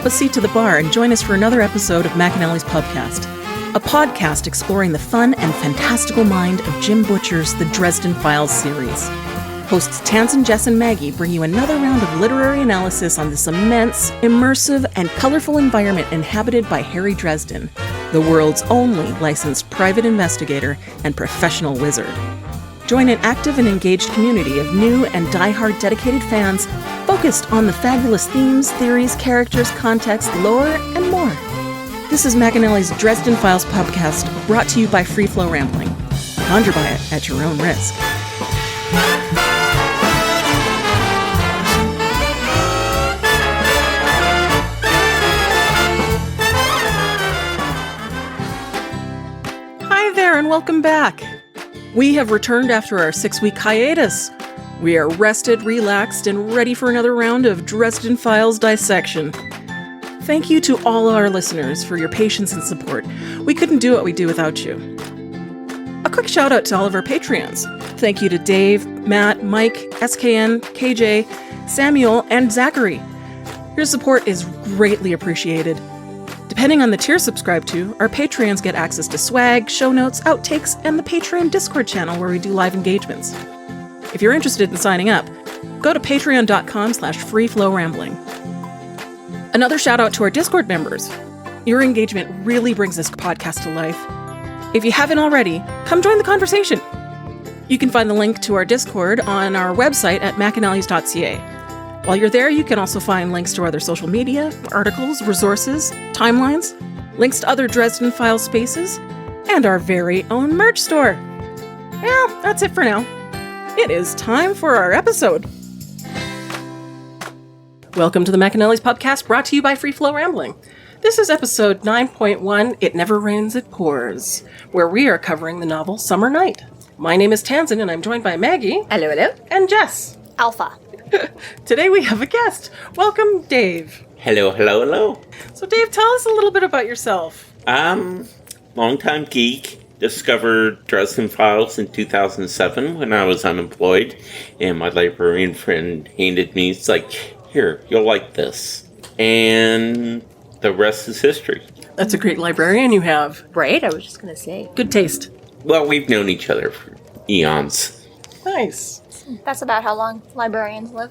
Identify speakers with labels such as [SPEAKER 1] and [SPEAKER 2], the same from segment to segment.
[SPEAKER 1] a seat to the bar and join us for another episode of McAnally's Pubcast, a podcast exploring the fun and fantastical mind of Jim Butcher's The Dresden Files series. Hosts Tansen, Jess, and Maggie bring you another round of literary analysis on this immense, immersive, and colorful environment inhabited by Harry Dresden, the world's only licensed private investigator and professional wizard. Join an active and engaged community of new and die-hard dedicated fans focused on the fabulous themes, theories, characters, context, lore, and more. This is McAnally's Dresden Files Pubcast, brought to you by Free Flow Rambling. Conjure by it at your own risk. Hi there, and welcome back. We have returned after our 6-week hiatus. We are rested, relaxed, and ready for another round of Dresden Files dissection. Thank you to all our listeners for your patience and support. We couldn't do what we do without you. A quick shout out to all of our Patreons. Thank you to Dave, Matt, Mike, SKN, KJ, Samuel, and Zachary. Your support is greatly appreciated. Depending on the tier subscribed to, our Patreons get access to swag, show notes, outtakes, and the Patreon Discord channel where we do live engagements. If you're interested in signing up, go to patreon.com/freeflowrambling. Another shout out to our Discord members. Your engagement really brings this podcast to life. If you haven't already, come join the conversation. You can find the link to our Discord on our website at McAnallys.ca. While you're there, you can also find links to other social media, articles, resources, timelines, links to other Dresden Files spaces, and our very own merch store. Well, that's it for now. It is time for our episode. Welcome to the McAnally's Pubcast, brought to you by Free Flow Rambling. This is episode 9.1, It Never Rains, It Pours, where we are covering the novel Summer Night. My name is Tansen, and I'm joined by Maggie.
[SPEAKER 2] Hello, hello.
[SPEAKER 1] And Jess.
[SPEAKER 2] Alpha.
[SPEAKER 1] Today we have a guest. Welcome, Dave.
[SPEAKER 3] Hello, hello, hello.
[SPEAKER 1] So, Dave, tell us a little bit about yourself.
[SPEAKER 3] Longtime geek. Discovered Dresden Files in 2007 when I was unemployed, and my librarian friend handed me, it's like, here, you'll like this. And the rest is history.
[SPEAKER 1] That's a great librarian you have.
[SPEAKER 2] Right, I was just going to say.
[SPEAKER 1] Good taste.
[SPEAKER 3] Well, we've known each other for eons.
[SPEAKER 1] Nice.
[SPEAKER 4] That's about how long librarians live.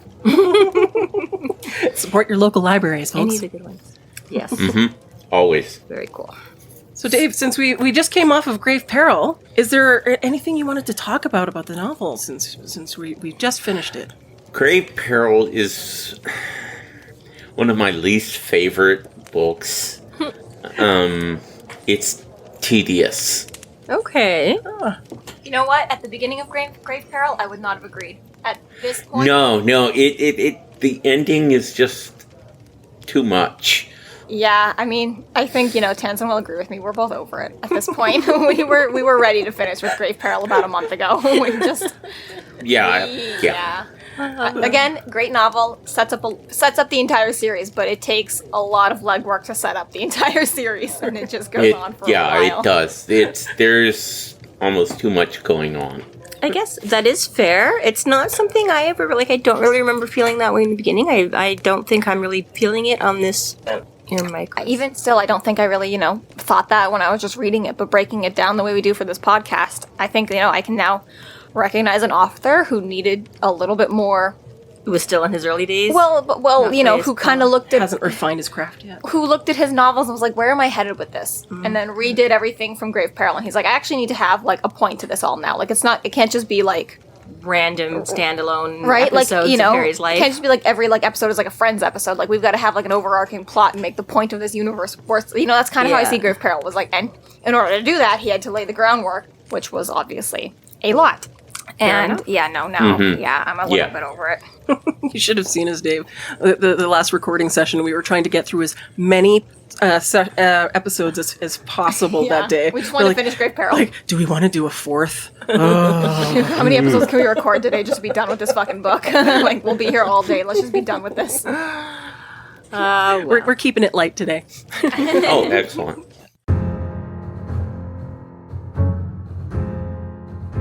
[SPEAKER 1] Support your local libraries, folks.
[SPEAKER 2] Any of the good ones. Yes.
[SPEAKER 3] Mm-hmm. Always.
[SPEAKER 2] Very cool.
[SPEAKER 1] So, Dave, since we just came off of Grave Peril, is there anything you wanted to talk about the novel since we just finished it?
[SPEAKER 3] Grave Peril is one of my least favorite books. It's tedious.
[SPEAKER 2] Okay.
[SPEAKER 4] You know what? At the beginning of Grave Peril, I would not have agreed. At this point...
[SPEAKER 3] No, the ending is just too much.
[SPEAKER 4] Yeah, I mean, I think, Tansen will agree with me. We're both over it at this point. we were ready to finish with Grave Peril about a month ago. We just...
[SPEAKER 3] Yeah.
[SPEAKER 4] Again, great novel, sets up the entire series, but it takes a lot of legwork to set up the entire series, and it just goes on for a while.
[SPEAKER 3] Yeah, it does. There's almost too much going on.
[SPEAKER 2] I guess that is fair. It's not something I ever, I don't really remember feeling that way in the beginning. I don't think I'm really feeling it on this...
[SPEAKER 4] Even still, I don't think I really, thought that when I was just reading it, but breaking it down the way we do for this podcast, I think, I can now recognize an author who needed a little bit more...
[SPEAKER 2] Who was still in his early days?
[SPEAKER 4] Well, who kind of looked at...
[SPEAKER 1] Hasn't refined his craft yet.
[SPEAKER 4] Who looked at his novels and was like, where am I headed with this? Mm. And then redid everything from Grave Peril, and he's like, I actually need to have, a point to this all now. It can't just be,
[SPEAKER 2] random standalone
[SPEAKER 4] right?
[SPEAKER 2] episodes of Harry's life.
[SPEAKER 4] It can't just be every episode is a Friends episode. We've got to have an overarching plot and make the point of this universe worth. That's kind of how I see Grave Peril was and in order to do that, he had to lay the groundwork, which was obviously a lot. And I'm a little bit over it.
[SPEAKER 1] You should have seen us, Dave. The last recording session, we were trying to get through as many episodes as possible that day.
[SPEAKER 4] We just wanted to finish Grave Peril.
[SPEAKER 1] Do we want to do a fourth?
[SPEAKER 4] How many episodes can we record today just to be done with this fucking book? We'll be here all day. Let's just be done with this.
[SPEAKER 1] We're keeping it light today.
[SPEAKER 3] Oh, excellent.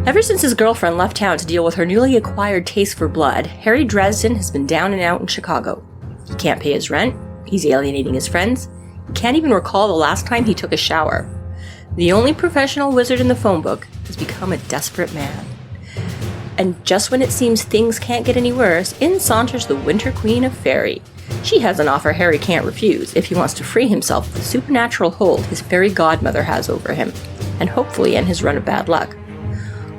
[SPEAKER 2] Ever since his girlfriend left town to deal with her newly acquired taste for blood, Harry Dresden has been down and out in Chicago. He can't pay his rent, He's alienating his friends. He can't even recall the last time he took a shower. The only professional wizard in the phone book has become a desperate man. And just when it seems things can't get any worse, in saunters the Winter Queen of Fairy. She has an offer Harry can't refuse if he wants to free himself of the supernatural hold his fairy godmother has over him, and hopefully end his run of bad luck.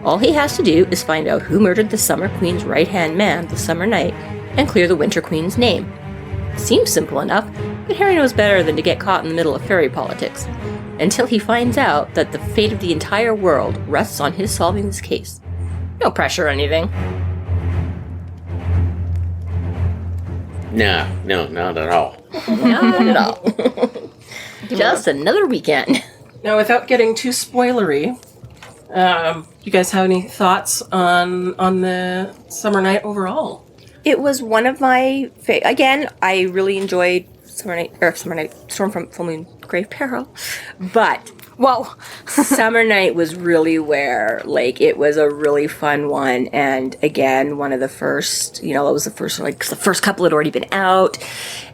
[SPEAKER 2] All he has to do is find out who murdered the Summer Queen's right-hand man the summer night, and clear the Winter Queen's name. Seems simple enough, but Harry knows better than to get caught in the middle of fairy politics, until he finds out that the fate of the entire world rests on his solving this case. No pressure or anything.
[SPEAKER 3] No, not at all.
[SPEAKER 2] Not at all. Just another weekend.
[SPEAKER 1] Now, without getting too spoilery, you guys have any thoughts on the summer night overall?
[SPEAKER 2] It was one of my again, I really enjoyed Summer Night, Storm from Full Moon, Grave Peril, but
[SPEAKER 4] Whoa.
[SPEAKER 2] Summer Night was really where, like, it was a really fun one, and again, one of the first, it was the first, like, the first couple had already been out,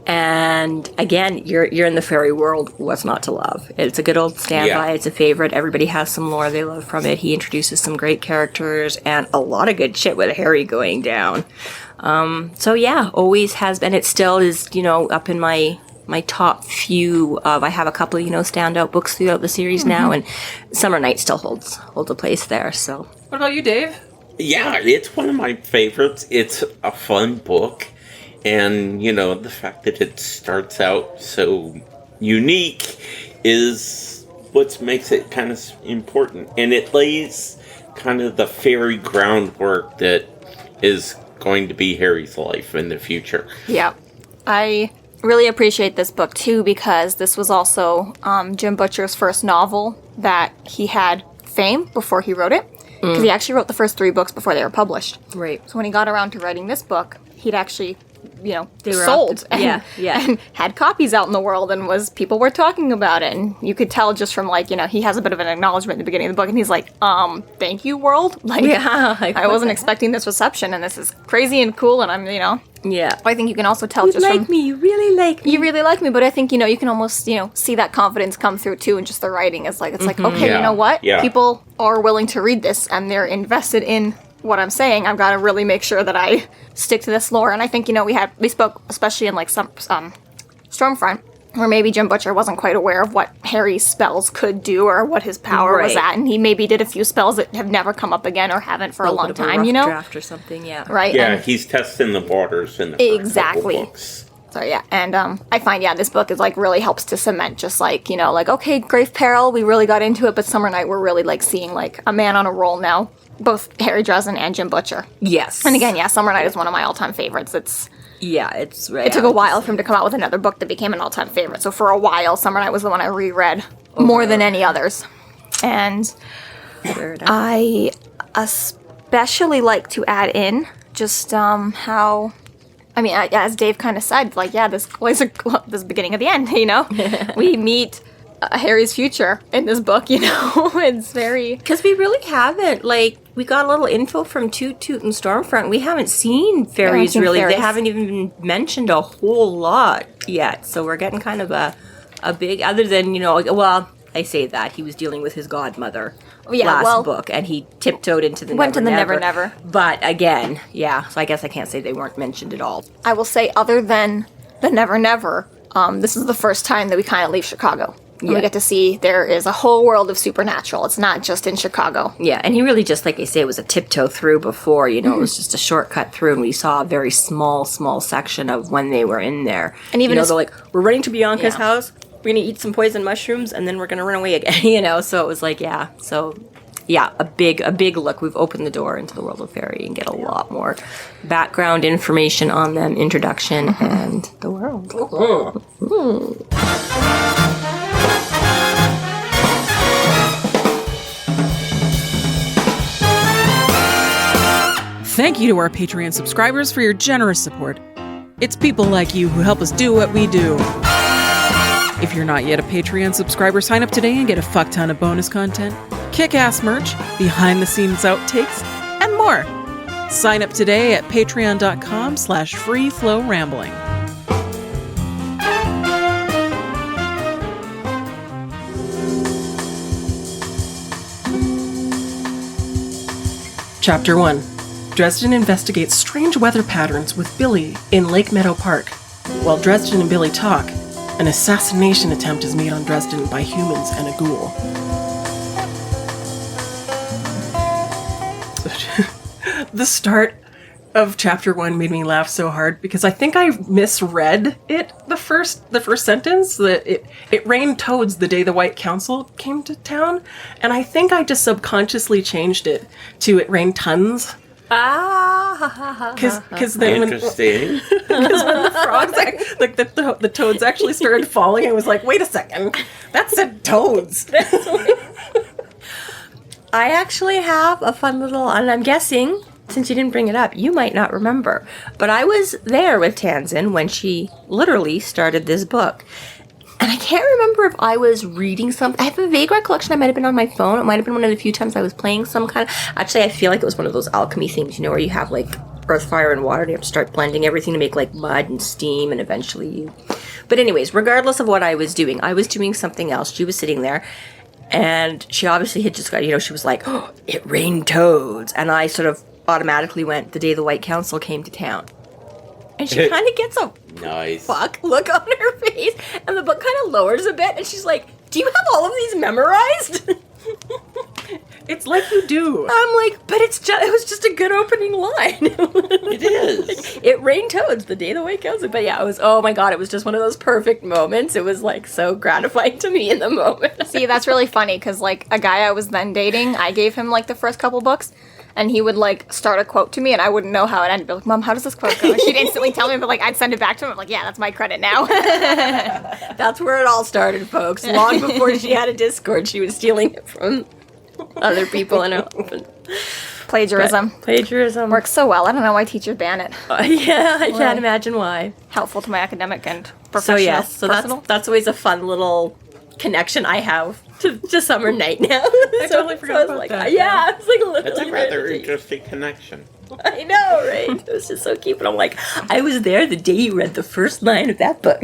[SPEAKER 2] and again, you're in the fairy world, what's not to love? It's a good old standby, It's a favorite, everybody has some lore they love from it, he introduces some great characters, and a lot of good shit with Harry going down. So yeah, always has been, it still is, up in my top few of, I have a couple of, standout books throughout the series now, and Summer Night still holds a place there, so.
[SPEAKER 1] What about you, Dave?
[SPEAKER 3] Yeah, it's one of my favorites. It's a fun book, and, the fact that it starts out so unique is what makes it kind of important, and it lays kind of the fairy groundwork that is going to be Harry's life in the future.
[SPEAKER 4] Yeah. I really appreciate this book too, because this was also Jim Butcher's first novel that he had fame before he wrote it, because he actually wrote the first 3 books before they were published.
[SPEAKER 2] Right.
[SPEAKER 4] So when he got around to writing this book, he'd actually,
[SPEAKER 2] They were
[SPEAKER 4] sold
[SPEAKER 2] and
[SPEAKER 4] had copies out in the world, and people were talking about it, and you could tell just from he has a bit of an acknowledgement at the beginning of the book, and he's like, thank you, world. I wasn't expecting this reception, and this is crazy and cool, and I'm,
[SPEAKER 2] Yeah.
[SPEAKER 4] I think you can also tell
[SPEAKER 2] You
[SPEAKER 4] just
[SPEAKER 2] like
[SPEAKER 4] from...
[SPEAKER 2] me, you really like me.
[SPEAKER 4] You really like me, but I think, you can almost, see that confidence come through, too, and just the writing is like, it's like, okay,
[SPEAKER 3] Yeah.
[SPEAKER 4] you know what?
[SPEAKER 3] Yeah.
[SPEAKER 4] People are willing to read this, and they're invested in what I'm saying. I've got to really make sure that I stick to this lore, and I think, we spoke, especially in, some Stormfront, where maybe Jim Butcher wasn't quite aware of what Harry's spells could do, or what his power was
[SPEAKER 2] Right.
[SPEAKER 4] at, and he maybe did a few spells that have never come up again, or haven't for a long time,
[SPEAKER 2] Draft or something, yeah.
[SPEAKER 4] Right?
[SPEAKER 3] Yeah,
[SPEAKER 4] And-
[SPEAKER 3] he's testing the waters in the first
[SPEAKER 4] Exactly.
[SPEAKER 3] couple books.
[SPEAKER 4] So yeah, and I find this book is really helps to cement just okay, Grave Peril, we really got into it, but Summer Night we're really seeing a man on a roll now, both Harry Dresden and Jim Butcher.
[SPEAKER 2] Yes.
[SPEAKER 4] And again, Summer Night is one of my all-time favorites. It's
[SPEAKER 2] It
[SPEAKER 4] took a while for him to come out with another book that became an all-time favorite. So for a while, Summer Night was the one I reread more than any others, and I especially like to add in just how. I mean, as Dave kind of said, this this beginning of the end, we meet Harry's future in this book, it's very...
[SPEAKER 2] Because we really haven't, we got a little info from Toot Toot and Stormfront. We haven't seen fairies, really.
[SPEAKER 4] fairies.
[SPEAKER 2] They haven't even mentioned a whole lot yet. So we're getting kind of a big, other than, I say that. He was dealing with his godmother last book, and he tiptoed into the
[SPEAKER 4] Went to the
[SPEAKER 2] Never
[SPEAKER 4] Never.
[SPEAKER 2] But again, so I guess I can't say they weren't mentioned at all.
[SPEAKER 4] I will say, other than the Never Never, this is the first time that we kind of leave Chicago. And we get to see there is a whole world of supernatural. It's not just in Chicago.
[SPEAKER 2] Yeah, and he really just, like I say, it was a tiptoe through before, it was just a shortcut through, and we saw a very small section of when they were in there.
[SPEAKER 4] And even
[SPEAKER 2] they're like, we're running to Bianca's
[SPEAKER 4] Yeah.
[SPEAKER 2] house, we're going to eat some poison mushrooms, and then we're going to run away again, so it was like, a big look. We've opened the door into the world of fairy and get a lot more background information on them, introduction, and the world.
[SPEAKER 1] Thank you to our Patreon subscribers for your generous support. It's people like you who help us do what we do. If you're not yet a Patreon subscriber, sign up today and get a fuck ton of bonus content, kick-ass merch, behind-the-scenes outtakes, and more. Sign up today at patreon.com/freeflowrambling. Chapter 1. Dresden investigates strange weather patterns with Billy in Lake Meadow Park. While Dresden and Billy talk, an assassination attempt is made on Dresden by humans and a ghoul. The start of chapter 1 made me laugh so hard because I think I misread it the first sentence, that it rained toads the day the White Council came to town, and I think I just subconsciously changed it to it rained tons. Because then
[SPEAKER 3] Interesting.
[SPEAKER 1] when the frogs, the toads actually started falling, I was like, wait a second, that said toads.
[SPEAKER 2] I actually have a fun little, and I'm guessing, since you didn't bring it up, you might not remember, but I was there with Tanzin when she literally started this book. And I can't remember if I was reading something. I have a vague recollection I might have been on my phone. It might have been one of the few times I was playing some kind of... Actually, I feel like it was one of those alchemy things, where you have, earth, fire, and water, and you have to start blending everything to make, mud and steam, and eventually you... But anyways, regardless of what I was doing something else. She was sitting there, and she obviously had just got... she was like, oh, it rained toads. And I sort of automatically went, the day the White Council came to town. And she kind of gets a
[SPEAKER 3] nice
[SPEAKER 2] fuck look on her face, and the book kind of lowers a bit, and she's like, do you have all of these memorized?
[SPEAKER 1] It's like you do.
[SPEAKER 2] I'm like, but it was just a good opening line.
[SPEAKER 3] It is.
[SPEAKER 2] It rained toads the day the White Council. But yeah, it was, oh my god, it was just one of those perfect moments. It was so gratifying to me in the moment.
[SPEAKER 4] See, that's really funny, because a guy I was then dating, I gave him the first couple books, and he would start a quote to me, and I wouldn't know how it ended. Be like, Mom, how does this quote go? And she'd instantly tell me, but I'd send it back to him. I'm like, yeah, that's my credit now.
[SPEAKER 2] That's where it all started, folks. Long before she had a Discord, she was stealing it from other people in her life.
[SPEAKER 4] Plagiarism works so well. I don't know why teachers ban it.
[SPEAKER 2] Yeah, I can't imagine why.
[SPEAKER 4] Helpful to my academic and professional.
[SPEAKER 2] So yes, that's always a fun little connection I have to Summer Night now.
[SPEAKER 1] I totally forgot about that.
[SPEAKER 2] Yeah, it's literally.
[SPEAKER 3] That's a rather interesting connection.
[SPEAKER 2] I know, right? It was just so cute. But I'm like, I was there the day you read the first line of that book.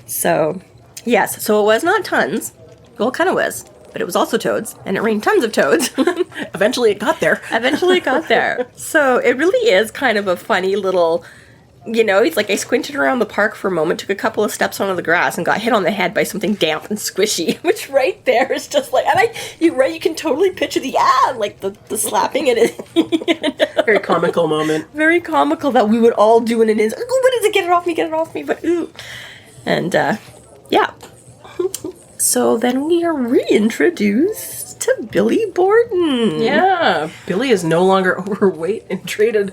[SPEAKER 2] So, yes. So it was not tons. Well, it kind of was. But it was also toads. And it rained tons of toads.
[SPEAKER 1] Eventually it got there. So it really is kind of a funny little... it's like I squinted around the park for a moment, took a couple of steps onto the grass, and got hit on the head by something damp and squishy, which right there is just you can totally picture the slapping it is. Very comical moment.
[SPEAKER 2] Very comical that we would all do in an instant. Oh, what is it? Get it off me, but ooh. And, yeah. So then we are reintroduced to Billy Borden.
[SPEAKER 1] Yeah, Billy is no longer overweight and traded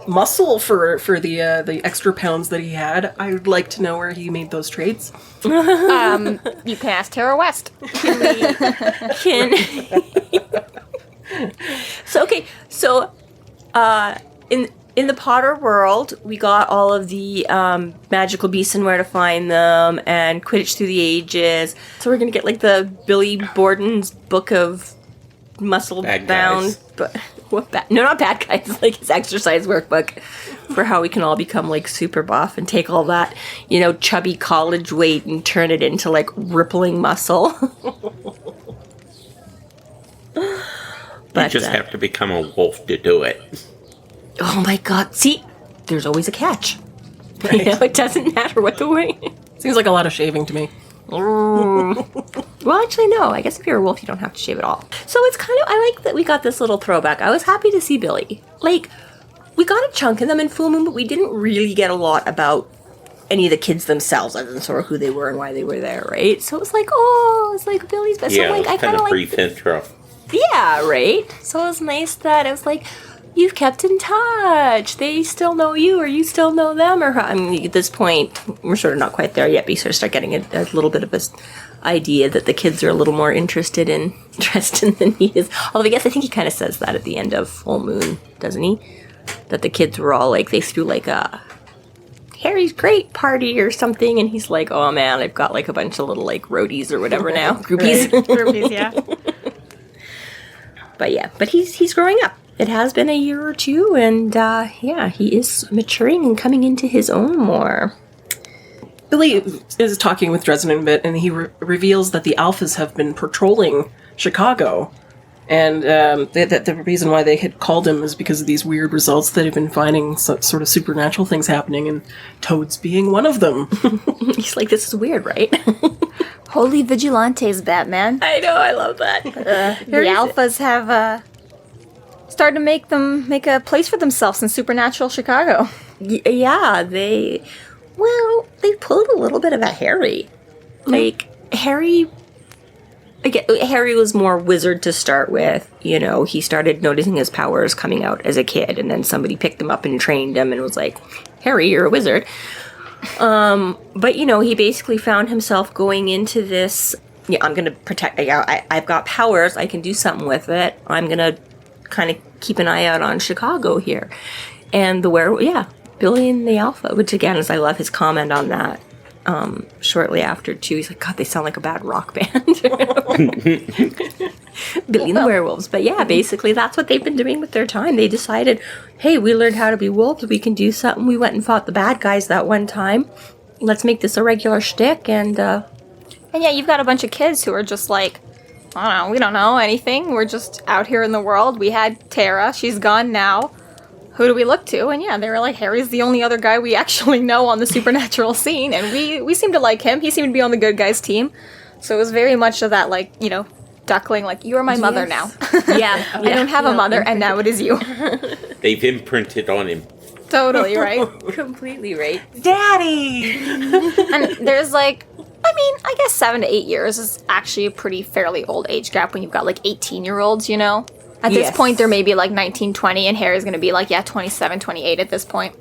[SPEAKER 1] muscle for the extra pounds that he had. I would like to know where he made those trades.
[SPEAKER 4] You can ask Tara West.
[SPEAKER 2] In the Potter world, we got all of the magical beasts and where to find them, and Quidditch Through the Ages. So we're gonna get the Billy Borden's book of muscle bound. No, not bad guys. His exercise workbook for how we can all become super buff and take all that chubby college weight and turn it into rippling muscle.
[SPEAKER 3] But you just have to become a wolf to do it.
[SPEAKER 2] Oh my god! See, there's always a catch.
[SPEAKER 1] Right.
[SPEAKER 2] It doesn't matter what the way.
[SPEAKER 1] Seems like a lot of shaving to me.
[SPEAKER 2] Well, actually, no. I guess if you're a wolf, you don't have to shave at all. So it's I like that we got this little throwback. I was happy to see Billy. We got a chunk of them in Full Moon, but we didn't really get a lot about any of the kids themselves, other than sort of who they were and why they were there, right? So it was Billy's best.
[SPEAKER 3] Yeah,
[SPEAKER 2] so,
[SPEAKER 3] it was
[SPEAKER 2] I
[SPEAKER 3] kind of brief intro.
[SPEAKER 2] Yeah, right? So it was nice that it was you've kept in touch. They still know you, or you still know them, or at this point, we're sort of not quite there yet, but you sort of start getting a little bit of this idea that the kids are a little more interested in Dresden than he is. Although I think he kind of says that at the end of Full Moon, doesn't he? That the kids were all they threw a Harry's great party or something, and he's like, oh man, I've got a bunch of little roadies or whatever now. Groupies.
[SPEAKER 4] Groupies, yeah.
[SPEAKER 2] But he's growing up. It has been a year or two, and he is maturing and coming into his own more.
[SPEAKER 1] Billy is talking with Dresden a bit, and he reveals that the Alphas have been patrolling Chicago And the reason why they had called him is because of these weird results that they've been finding, sort of supernatural things happening, and Toads being one of them.
[SPEAKER 2] He's like, this is weird, right?
[SPEAKER 4] Holy vigilantes, Batman.
[SPEAKER 2] I know, I love that.
[SPEAKER 4] The alphas have started to make a place for themselves in supernatural Chicago.
[SPEAKER 2] Yeah, they pulled a little bit of a Harry. Like, Harry was more wizard to start with. You know, he started noticing his powers coming out as a kid, and then somebody picked him up and trained him and was like, Harry, you're a wizard. But, you know, he basically found himself going into this, I'm going to protect, I've got powers, I can do something with it. I'm going to kind of keep an eye out on Chicago here. And Billy and the Alpha, which again is, I love his comment on that. Shortly after, too, he's like, God, they sound like a bad rock band. Billy and the Werewolves. But yeah, basically that's what they've been doing with their time. They decided, hey, we learned how to be wolves. We can do something. We went and fought the bad guys that one time. Let's make this a regular shtick. And
[SPEAKER 4] yeah, you've got a bunch of kids who are just like, I don't know, we don't know anything. We're just out here in the world. We had Tara. She's gone now. Who do we look to? And yeah, they were like, Harry's the only other guy we actually know on the supernatural scene, and we seem to like him. He seemed to be on the good guys team. So it was very much of that, like, you know, duckling, like, you are my mother now.
[SPEAKER 2] yeah,
[SPEAKER 4] I don't have a mother, and now it is you.
[SPEAKER 3] They've imprinted on him.
[SPEAKER 4] Totally, right?
[SPEAKER 2] Completely right.
[SPEAKER 1] Daddy!
[SPEAKER 4] And there's like, I mean, I guess 7 to 8 years is actually a pretty fairly old age gap when you've got like 18-year-olds, you know? At this point, they're maybe like 19, 20, and Harry's going to be like, 27, 28 at this point.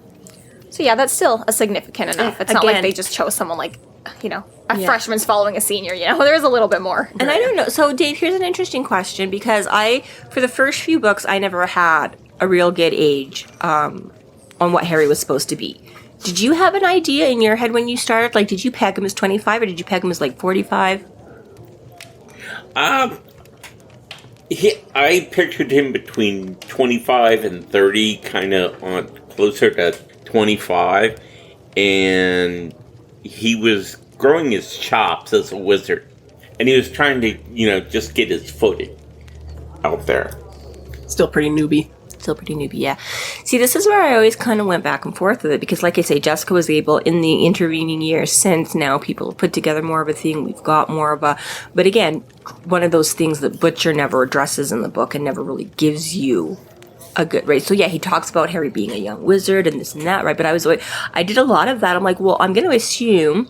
[SPEAKER 4] So yeah, that's still a significant enough. It's not like they just chose someone like, you know, a freshman's following a senior, you know? There's a little bit more.
[SPEAKER 2] And I don't know. So, Dave, here's an interesting question, because for the first few books, I never had a real good age on what Harry was supposed to be. Did you have an idea in your head when you started? Like, did you peg him as 25 or did you peg him as like 45?
[SPEAKER 3] I pictured him between 25 and 30, kind of on closer to 25, and he was growing his chops as a wizard, and he was trying to, you know, just get his footing out there.
[SPEAKER 1] Still pretty newbie.
[SPEAKER 2] Yeah. See, this is where I always kind of went back and forth with it, because like I say, Jessica was able, in the intervening years since, now people have put together more of a thing, we've got more of a, but again, one of those things that Butcher never addresses in the book and never really gives you a good, right? So yeah, he talks about Harry being a young wizard and this and that, right? But I did a lot of that. I'm like, well, I'm going to assume,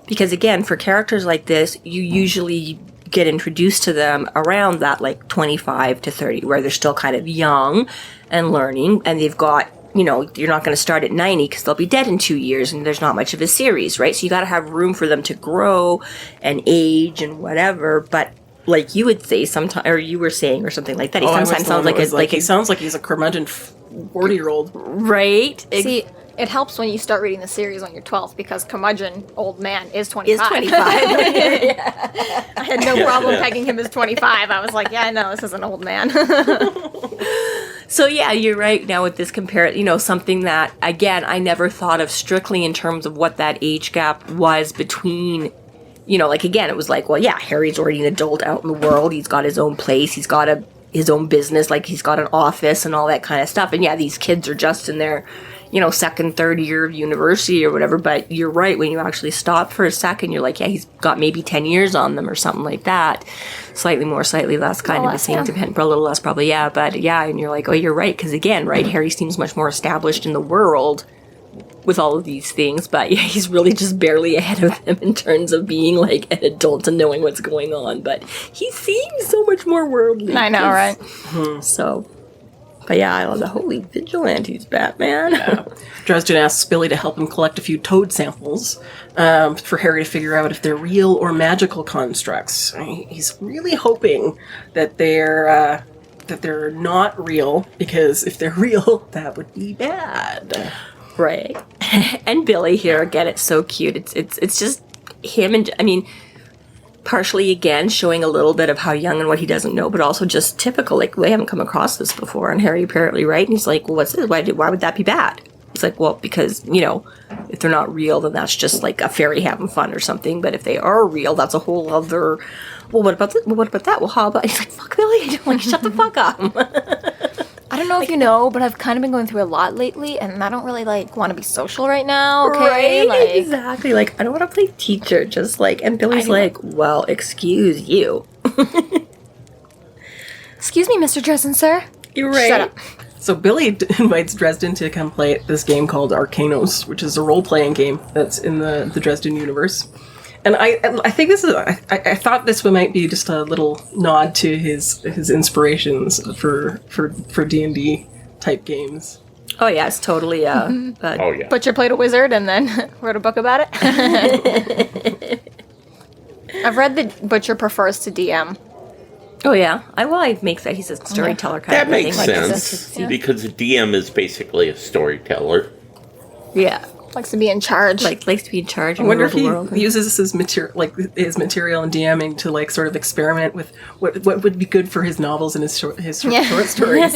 [SPEAKER 2] because again, for characters like this, you usually get introduced to them around that like 25 to 30, where they're still kind of young and learning, and they've got, you know, you're not going to start at 90 because they'll be dead in 2 years and there's not much of a series, right? So you got to have room for them to grow and age and whatever. But like you would say sometimes, or you were saying or something like that, he sometimes sounds
[SPEAKER 1] he sounds like he's a curmudgeon 40-year-old.
[SPEAKER 2] Right?
[SPEAKER 4] See, it helps when you start reading the series on your 12th, because curmudgeon old man is 25.
[SPEAKER 2] Is 25.
[SPEAKER 4] I had no problem pegging him as 25. I was like, yeah, no, this is an old man.
[SPEAKER 2] So yeah, you're right. Now with this something that, again, I never thought of strictly in terms of what that age gap was between, you know, like, again, it was like, well, yeah, Harry's already an adult out in the world. He's got his own place. He's got his own business. Like, he's got an office and all that kind of stuff. And yeah, these kids are just in their, you know, second, third year of university or whatever. But you're right. When you actually stop for a second, you're like, yeah, he's got maybe 10 years on them or something like that. Slightly more, slightly less, kind of the same. Depend, a little less probably, yeah. But yeah, and you're like, oh, you're right. Because again, right, Harry seems much more established in the world with all of these things. But yeah, he's really just barely ahead of them in terms of being like an adult and knowing what's going on. But he seems so much more worldly.
[SPEAKER 4] I know, right?
[SPEAKER 2] So... But yeah, I love the holy vigilantes, Batman.
[SPEAKER 1] Yeah. Dresden asks Billy to help him collect a few toad samples for Harry to figure out if they're real or magical constructs. He's really hoping that they're not real, because if they're real, that would be bad.
[SPEAKER 2] Right. And Billy here, again, it's so cute. It's just him and, I mean, partially, again, showing a little bit of how young and what he doesn't know, but also just typical, like, we haven't come across this before, and Harry apparently, right? And he's like, well, what's this? Why would that be bad? It's like, well, because, you know, If they're not real, then that's just like a fairy having fun or something. But if they are real, that's a whole other. Well, what about that? Well, what about that? Well, how about? He's like, fuck Billy. I'm like, shut the fuck up.
[SPEAKER 4] I don't know if you know, but I've kind of been going through a lot lately, and I don't really like want to be social right now. Okay,
[SPEAKER 2] Right? Exactly. Like, I don't want to play teacher. Just like, and Billy's like, well, excuse you.
[SPEAKER 4] Excuse me, Mr. Dresden, sir.
[SPEAKER 2] You're right.
[SPEAKER 4] Shut up.
[SPEAKER 1] So Billy invites Dresden to come play this game called Arcanos, which is a role-playing game that's in the Dresden universe. And I think this is I thought this might be just a little nod to his inspirations for D&D type games.
[SPEAKER 2] Oh yeah, it's totally
[SPEAKER 3] Oh, yeah.
[SPEAKER 4] Butcher played a wizard and then wrote a book about it. I've read that Butcher prefers to DM.
[SPEAKER 2] Oh yeah, I make that he's a storyteller kind
[SPEAKER 3] That
[SPEAKER 2] of
[SPEAKER 3] makes
[SPEAKER 2] thing.
[SPEAKER 3] sense. Because a DM is basically a storyteller.
[SPEAKER 2] Yeah,
[SPEAKER 4] Likes to be in charge.
[SPEAKER 2] likes to be in charge.
[SPEAKER 1] I
[SPEAKER 2] And
[SPEAKER 1] wonder
[SPEAKER 2] rule
[SPEAKER 1] if
[SPEAKER 2] the world.
[SPEAKER 1] he uses his material in DMing to like sort of experiment with what would be good for his novels and his short stories.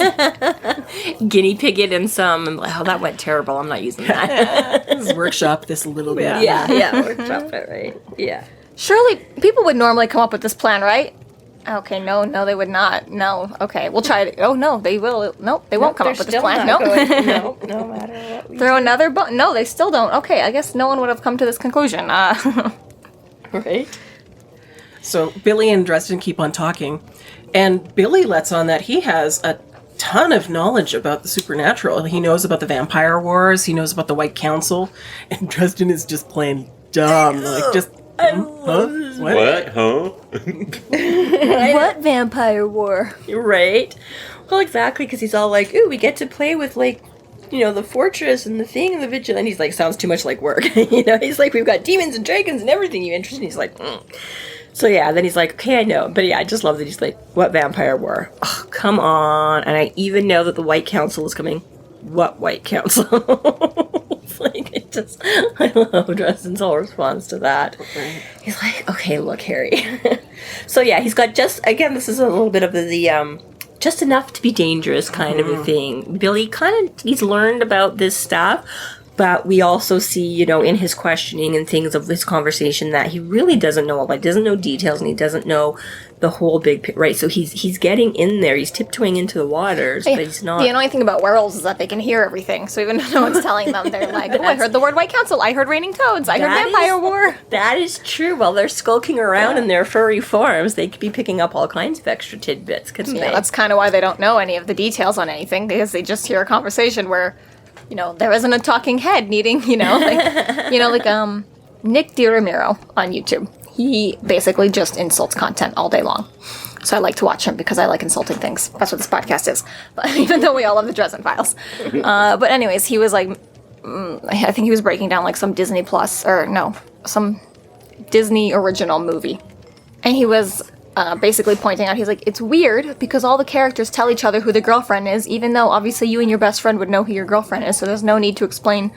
[SPEAKER 2] Guinea pig it in some. Oh, that went terrible. I'm not using that.
[SPEAKER 1] Just workshop this a little bit.
[SPEAKER 2] yeah, workshop it right. Yeah.
[SPEAKER 4] Surely people would normally come up with this plan, right? Okay, no, they would not. No, okay, we'll try it. Oh, no, they will. Nope, they won't come up with this plan. Nope.
[SPEAKER 2] No matter what we
[SPEAKER 4] Throw another button. No, they still don't. Okay, I guess no one would have come to this conclusion.
[SPEAKER 2] right?
[SPEAKER 1] So Billy and Dresden keep on talking, and Billy lets on that he has a ton of knowledge about the supernatural. He knows about the vampire wars. He knows about the White Council, and Dresden is just plain dumb, like just. What?
[SPEAKER 3] Huh?
[SPEAKER 4] What vampire war?
[SPEAKER 2] Right? Well, exactly, because he's all like, ooh, we get to play with, like, you know, the fortress and the thing and the vigil. And he's like, sounds too much like work. You know, he's like, we've got demons and dragons and everything you interested in. He's like, So, yeah, then he's like, okay, I know. But, yeah, I just love that he's like, what vampire war? Oh, come on. And I even know that the White Council is coming. What White Council? It's like, I love Dresden's whole response to that. He's like, okay, look, Harry. So yeah, he's got again, this is a little bit of the just enough to be dangerous kind of a thing. Billy he's learned about this stuff, but we also see, you know, in his questioning and things of this conversation that he really doesn't know doesn't know details, and he doesn't know the whole big right. So he's getting in there, he's tiptoeing into the waters, but he's not.
[SPEAKER 4] The annoying thing about werewolves is that they can hear everything. So even though no one's telling them, they're like, oh, I heard the word White Council. I heard raining toads. I heard vampire war.
[SPEAKER 2] That is true. While they're skulking around in their furry forms, they could be picking up all kinds of extra tidbits, couldn't they?
[SPEAKER 4] Yeah, that's kind of why they don't know any of the details on anything, because they just hear a conversation where, you know, there isn't a talking head needing, you know, like, Nick DiRamiro on YouTube. He basically just insults content all day long. So I like to watch him because I like insulting things. That's what this podcast is. But even though we all love the Dresden Files. But anyways, he was like, I think he was breaking down like some Disney Plus, or no, some Disney original movie. And he was basically pointing out, he's like, it's weird because all the characters tell each other who the girlfriend is, even though obviously you and your best friend would know who your girlfriend is, so there's no need to explain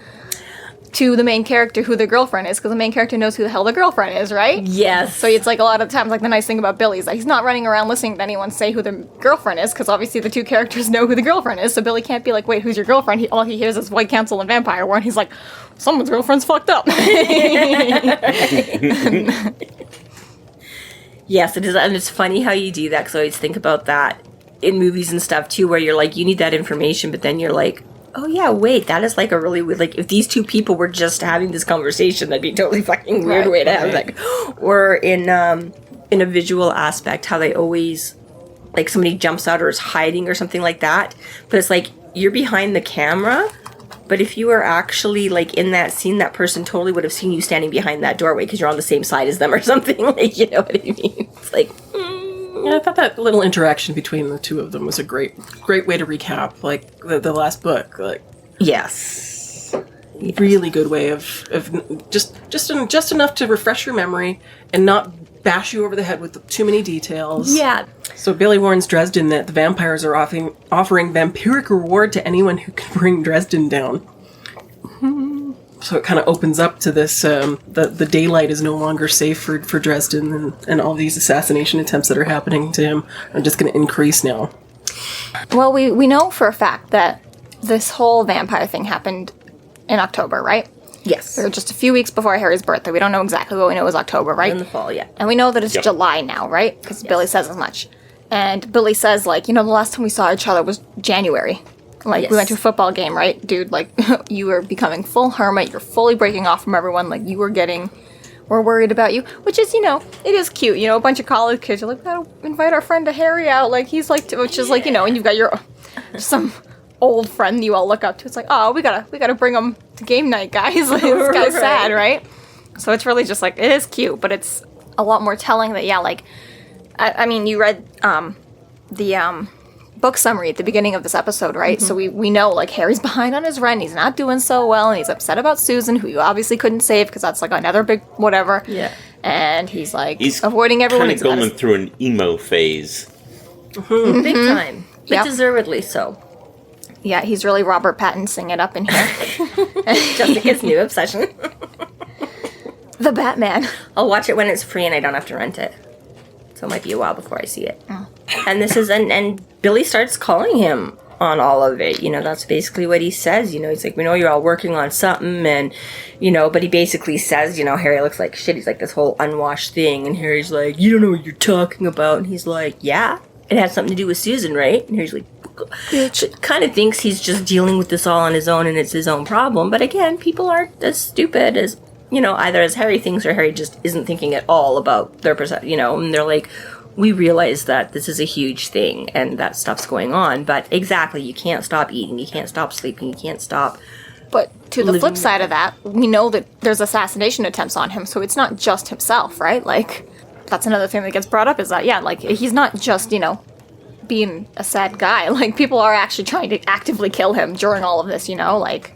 [SPEAKER 4] to the main character who the girlfriend is, because the main character knows who the hell the girlfriend is, right?
[SPEAKER 2] Yes.
[SPEAKER 4] So it's like a lot of times, like the nice thing about Billy is that he's not running around listening to anyone say who the girlfriend is, because obviously the two characters know who the girlfriend is, so Billy can't be like, wait, who's your girlfriend? All he hears is White Council and Vampire War, and he's like, someone's girlfriend's fucked up.
[SPEAKER 2] Yes, it is, and it's funny how you do that, because I always think about that in movies and stuff too, where you're like, you need that information, but then you're like, oh yeah, wait, that is like a really weird, like if these two people were just having this conversation, that'd be a totally fucking weird way to have, like, or in a visual aspect, how they always, like somebody jumps out or is hiding or something like that, but it's like, you're behind the camera, but if you were actually like in that scene, that person totally would have seen you standing behind that doorway because you're on the same side as them or something, like, you know what I mean? It's like,
[SPEAKER 1] Yeah, I thought that little interaction between the two of them was a great way to recap, like, the last book. Like,
[SPEAKER 2] yes.
[SPEAKER 1] really good way of just enough to refresh your memory and not bash you over the head with too many details.
[SPEAKER 2] Yeah.
[SPEAKER 1] So Billy warns Dresden that the vampires are offering vampiric reward to anyone who can bring Dresden down. So it kind of opens up to this, the daylight is no longer safe for Dresden, and all these assassination attempts that are happening to him are just going to increase now.
[SPEAKER 4] Well, we know for a fact that this whole vampire thing happened in October, right?
[SPEAKER 2] Yes.
[SPEAKER 4] They're just a few weeks before Harry's birthday. We don't know exactly, but we know it was October, right?
[SPEAKER 2] In the fall, yeah.
[SPEAKER 4] And we know that it's
[SPEAKER 3] Yep.
[SPEAKER 4] July now, right? Because Billy says as much. And Billy says, like, the last time we saw each other was January. Like, we went to a football game, right? Dude, like, you were becoming full hermit. You're fully breaking off from everyone. Like, we're worried about you. Which is, it is cute. A bunch of college kids. You're like, we gotta invite our friend to Harry out. Like, he's like, which is like, and you've got some old friend you all look up to. It's like, oh, we gotta bring him to game night, guys. Like, this guy's sad, right? So it's really just like, it is cute, but it's a lot more telling that, yeah, like, I mean, you read the book summary at the beginning of this episode, right? So we know, like, Harry's behind on his rent, he's not doing so well, and he's upset about Susan, who you obviously couldn't save, because that's, like, another big whatever.
[SPEAKER 2] Yeah.
[SPEAKER 4] And he's, like, avoiding everyone.
[SPEAKER 3] He's kind of going through an emo phase.
[SPEAKER 2] Big time. But
[SPEAKER 4] Yep.
[SPEAKER 2] deservedly so.
[SPEAKER 4] Yeah, he's really Robert Pattinsing it up in here.
[SPEAKER 2] Jessica's new obsession.
[SPEAKER 4] The Batman.
[SPEAKER 2] I'll watch it when it's free and I don't have to rent it. So it might be a while before I see it. And this is, and Billy starts calling him on all of it. That's basically what he says. He's like, we know you're all working on something, and, but he basically says, Harry looks like shit. He's like this whole unwashed thing. And Harry's like, you don't know what you're talking about. And he's like, yeah, it has something to do with Susan, right? And Harry's like, kind of thinks he's just dealing with this all on his own and it's his own problem. But again, people aren't as stupid as, either as Harry thinks or Harry just isn't thinking at all about their perception, and they're like, we realize that this is a huge thing and that stuff's going on, but exactly, you can't stop eating, you can't stop sleeping, you can't stop.
[SPEAKER 4] But to the flip side of that, we know that there's assassination attempts on him, so it's not just himself, right? Like, that's another thing that gets brought up is that, yeah, like, he's not just, being a sad guy. Like, people are actually trying to actively kill him during all of this, like...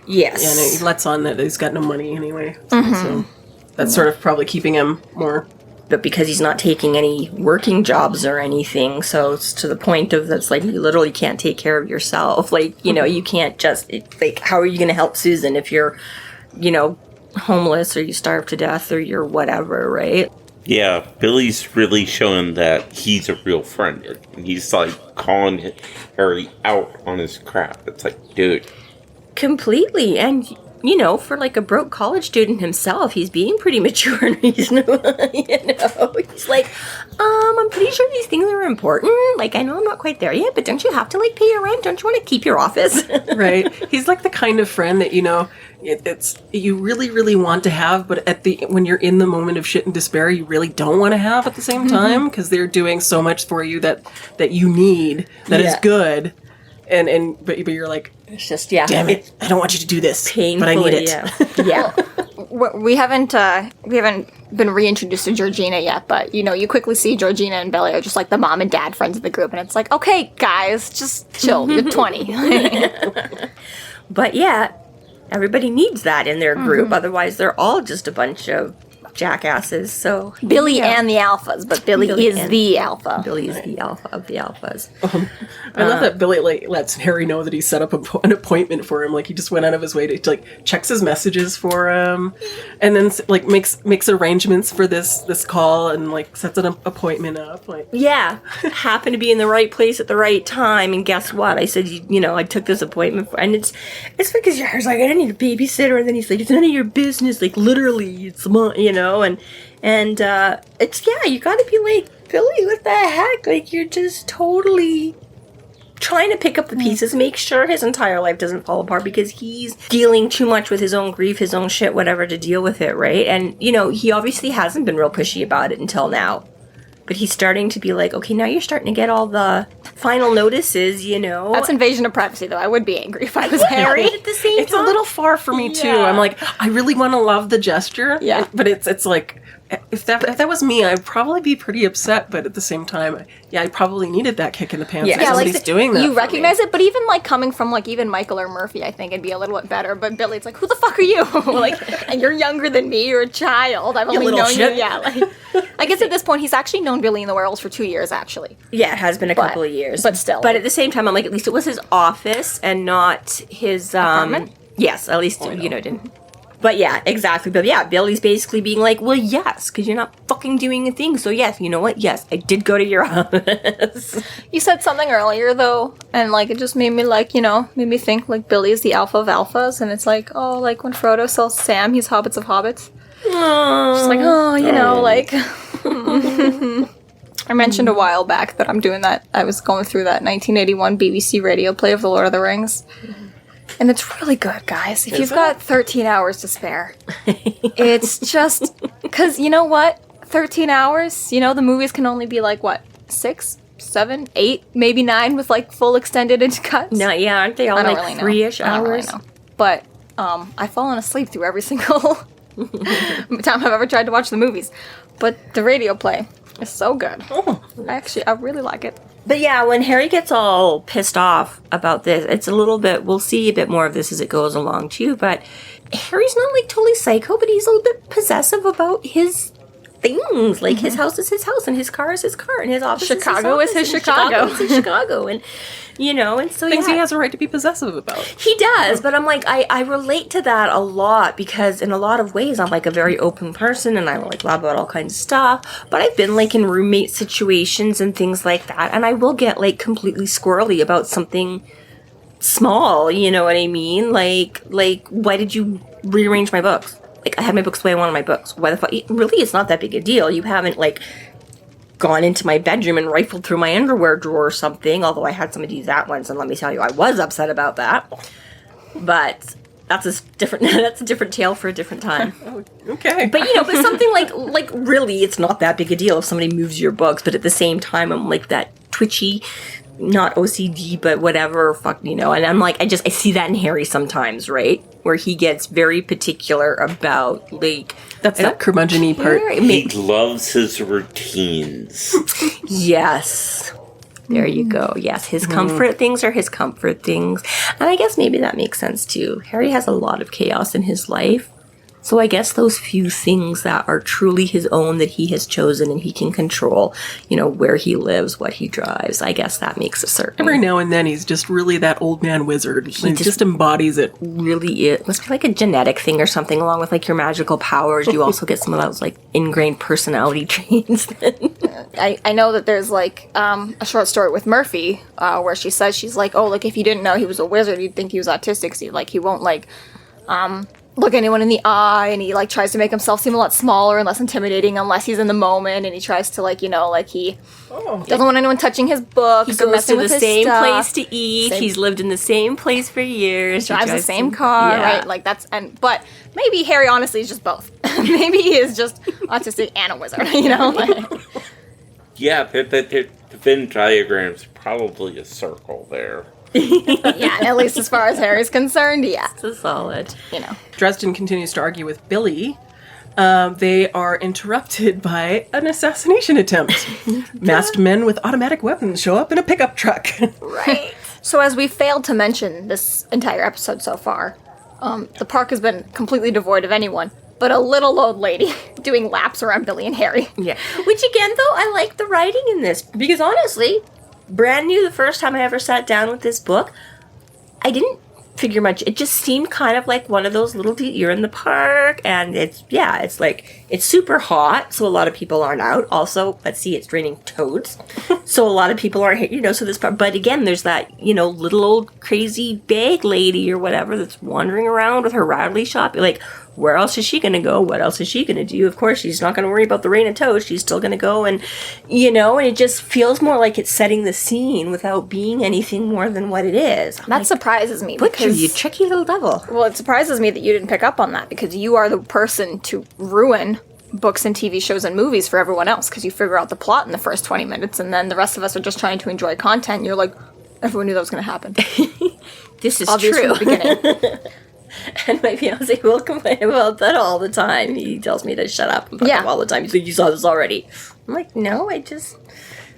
[SPEAKER 2] Yes.
[SPEAKER 1] Yeah, and he lets on that he's got no money anyway. So that's sort of probably keeping him more...
[SPEAKER 2] But because he's not taking any working jobs or anything, so it's to the point of that's like, you literally can't take care of yourself. Like, you can't just, like, how are you going to help Susan if you're, homeless or you starve to death or you're whatever, right?
[SPEAKER 3] Yeah, Billy's really showing that he's a real friend. And he's, like, calling Harry out on his crap. It's like, dude.
[SPEAKER 2] Completely. And, for, like, a broke college student himself, he's being pretty mature and reasonable, He's like, I'm pretty sure these things are important. Like, I know I'm not quite there yet, but don't you have to, like, pay your rent? Don't you want to keep your office?
[SPEAKER 1] Right. He's like the kind of friend that, it's you really, really want to have, but when you're in the moment of shit and despair, you really don't want to have at the same time, because they're doing so much for you that you need, that is good. But you're like,
[SPEAKER 2] It's just, yeah.
[SPEAKER 1] Damn it! I don't want you to do this,
[SPEAKER 2] Painfully,
[SPEAKER 1] but I need it.
[SPEAKER 2] Yeah.
[SPEAKER 4] We haven't been reintroduced to Georgina yet, but you quickly see Georgina and Billy are just like the mom and dad friends of the group, and it's like, okay, guys, just chill. You're 20.
[SPEAKER 2] But yeah, everybody needs that in their group. Otherwise, they're all just a bunch of jackasses. So
[SPEAKER 4] Billy and the alphas, but Billy is the alpha.
[SPEAKER 2] Billy is the alpha of the alphas.
[SPEAKER 1] I love that Billy lets Harry know that he set up an appointment for him. Like, he just went out of his way to checks his messages for him, and then makes arrangements for this call and sets an appointment up.
[SPEAKER 2] Yeah, happened to be in the right place at the right time, and guess what? I said, I took this appointment for, and it's because Harry's like, I don't need a babysitter, and then he's like, it's none of your business. Like, literally, it's mine, and it's, yeah, you gotta be like, Billy, what the heck? Like, you're just totally trying to pick up the pieces, make sure his entire life doesn't fall apart, because he's dealing too much with his own grief, his own shit, whatever, to deal with it, right? And, he obviously hasn't been real pushy about it until now. But he's starting to be like, okay, now you're starting to get all the final notices,
[SPEAKER 4] That's invasion of privacy, though. I would be angry if I was Harry.
[SPEAKER 2] At the same
[SPEAKER 1] It's a little far for me, too. I'm like, I really want to love the gesture.
[SPEAKER 4] Yeah.
[SPEAKER 1] But it's like, if that was me, I'd probably be pretty upset. But at the same time, yeah, I probably needed that kick in the pants.
[SPEAKER 2] Yeah.
[SPEAKER 1] If somebody's doing that.
[SPEAKER 4] You recognize it, but even coming from even Michael or Murphy, I think it'd be a little bit better. But Billy, it's like, who the fuck are you? And you're younger than me. You're a child. I've only known you. Yeah. I guess at this point, he's actually known Billy and the Werewolves for 2 years, actually.
[SPEAKER 2] Yeah, it has been a couple of years.
[SPEAKER 4] But still.
[SPEAKER 2] But at the same time, I'm like, at least it was his office and not his...
[SPEAKER 4] Apartment?
[SPEAKER 2] Yes, at least, didn't... But yeah, exactly. But yeah, Billy's basically being like, well, yes, because you're not fucking doing a thing. So yes, you know what? Yes, I did go to your house.
[SPEAKER 4] You said something earlier, though, and, like, it just made me, like, made me think, like, Billy is the alpha of alphas, and it's like, oh, like, when Frodo sells Sam, he's hobbits of hobbits. Just like, like... I mentioned a while back that I'm doing that. I was going through that 1981 BBC radio play of The Lord of the Rings. And it's really good, guys. If you've got 13 hours to spare, it's just... Because, you know what? 13 hours, the movies can only be, like, what? 6, 7, 8, maybe 9 with, like, full extended into cuts?
[SPEAKER 2] No, yeah, aren't they all, like, really 3-ish hours?
[SPEAKER 4] I don't really know. But, I've fallen asleep through every single time I've ever tried to watch the movies. But the radio play is so good. Oh. I really like it.
[SPEAKER 2] But yeah, when Harry gets all pissed off about this, it's a little bit, we'll see a bit more of this as it goes along too, but Harry's not like totally psycho, but he's a little bit possessive about his things. Like his house is his house, and his car is his car, and his office
[SPEAKER 4] Chicago
[SPEAKER 2] is
[SPEAKER 4] his Chicago.
[SPEAKER 2] Chicago is his Chicago. And and so
[SPEAKER 1] things he has a right to be possessive about.
[SPEAKER 2] He does, but I'm like, I relate to that a lot because in a lot of ways I'm like a very open person and I like lie about all kinds of stuff, but I've been like in roommate situations and things like that, and I will get like completely squirrely about something small, you know what I mean? Like why did you rearrange my books? Like I had my books the way I wanted my books. Why the fuck? Really, it's not that big a deal. You haven't like gone into my bedroom and rifled through my underwear drawer or something, although I had somebody do that once, and let me tell you, I was upset about that. But that's a different tale for a different time.
[SPEAKER 1] Okay.
[SPEAKER 2] But but something like really, it's not that big a deal if somebody moves your books, but at the same time, I'm like that twitchy, not OCD, but whatever, and I'm like, I see that in Harry sometimes, right? Where he gets very particular about, like...
[SPEAKER 1] That's that curmudgeon-y part.
[SPEAKER 3] He loves his routines.
[SPEAKER 2] Yes. There you go. Yes, his comfort things are his comfort things. And I guess maybe that makes sense, too. Harry has a lot of chaos in his life. So I guess those few things that are truly his own that he has chosen and he can control, where he lives, what he drives, I guess that makes a certain.
[SPEAKER 1] Every now and then he's just really that old man wizard. He just embodies it.
[SPEAKER 2] Really, it must be like a genetic thing or something, along with like your magical powers. You also get some of those like ingrained personality traits.
[SPEAKER 4] I know that there's like a short story with Murphy where she says, she's like, oh, like if you didn't know he was a wizard, you'd think he was autistic. So he won't like... look anyone in the eye, and he like tries to make himself seem a lot smaller and less intimidating unless he's in the moment, and he tries to he doesn't want anyone touching his books.
[SPEAKER 2] He goes to the same place to eat. He's lived in the same place for years.
[SPEAKER 4] He drives the same car, right? Like but maybe Harry honestly is just both. Maybe he is just autistic and a wizard,
[SPEAKER 3] Yeah, the Venn diagram's probably a circle there.
[SPEAKER 4] Yeah, at least as far as Harry's concerned, yeah.
[SPEAKER 2] It's a solid.
[SPEAKER 1] Dresden continues to argue with Billy. They are interrupted by an assassination attempt. Masked men with automatic weapons show up in a pickup truck.
[SPEAKER 4] Right. So as we failed to mention this entire episode so far, the park has been completely devoid of anyone but a little old lady doing laps around Billy and Harry.
[SPEAKER 2] Yeah. Which again, though, I like the writing in this because honestly... brand new the first time I ever sat down with this book, I didn't figure much. It just seemed kind of like one of those little... you're in the park, and it's super hot, so a lot of people aren't out. Also, let's see, it's raining toads. So a lot of people aren't, so this part... But again, there's that, little old crazy bag lady or whatever that's wandering around with her rattly shop. You're like... where else is she going to go? What else is she going to do? Of course, she's not going to worry about the rain and toads. She's still going to go and, and it just feels more like it's setting the scene without being anything more than what it is.
[SPEAKER 4] That surprises me.
[SPEAKER 2] Butcher, you tricky little devil.
[SPEAKER 4] Well, it surprises me that you didn't pick up on that because you are the person to ruin books and TV shows and movies for everyone else because you figure out the plot in the first 20 minutes and then the rest of us are just trying to enjoy content. And you're like, everyone knew that was going to happen.
[SPEAKER 2] This is
[SPEAKER 4] obvious
[SPEAKER 2] true.
[SPEAKER 4] From the beginning.
[SPEAKER 2] And my fiancé will complain about that all the time. He tells me to shut up all the time. He's like, you saw this already. I'm like, no, it's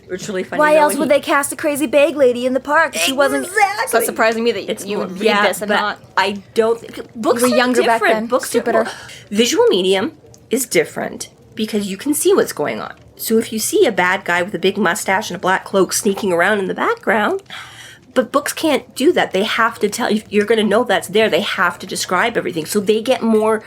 [SPEAKER 2] really funny.
[SPEAKER 4] Why else would they cast a crazy bag lady in the park if she wasn't... Exactly. So it's surprising me that you would read this and not...
[SPEAKER 2] I don't... Books
[SPEAKER 4] you were younger
[SPEAKER 2] different.
[SPEAKER 4] Back then.
[SPEAKER 2] Books
[SPEAKER 4] stupider.
[SPEAKER 2] Visual medium is different because you can see what's going on. So if you see a bad guy with a big mustache and a black cloak sneaking around in the background... But books can't do that. They have to tell you. You're going to know that's there. They have to describe everything. So they get more...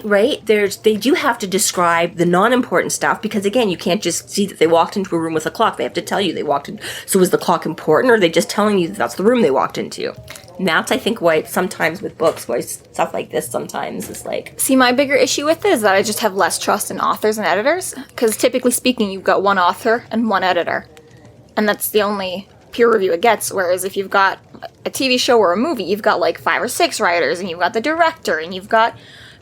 [SPEAKER 2] Right? They do have to describe the non-important stuff because, again, you can't just see that they walked into a room with a clock. They have to tell you they walked in. So is the clock important, or are they just telling you that that's the room they walked into? And that's, I think, why sometimes with books, why stuff like this sometimes is like...
[SPEAKER 4] See, my bigger issue with it is that I just have less trust in authors and editors. Because typically speaking, you've got one author and one editor. And that's the only peer review it gets. Whereas if you've got a TV show or a movie, you've got like 5 or 6 writers, and you've got the director, and you've got...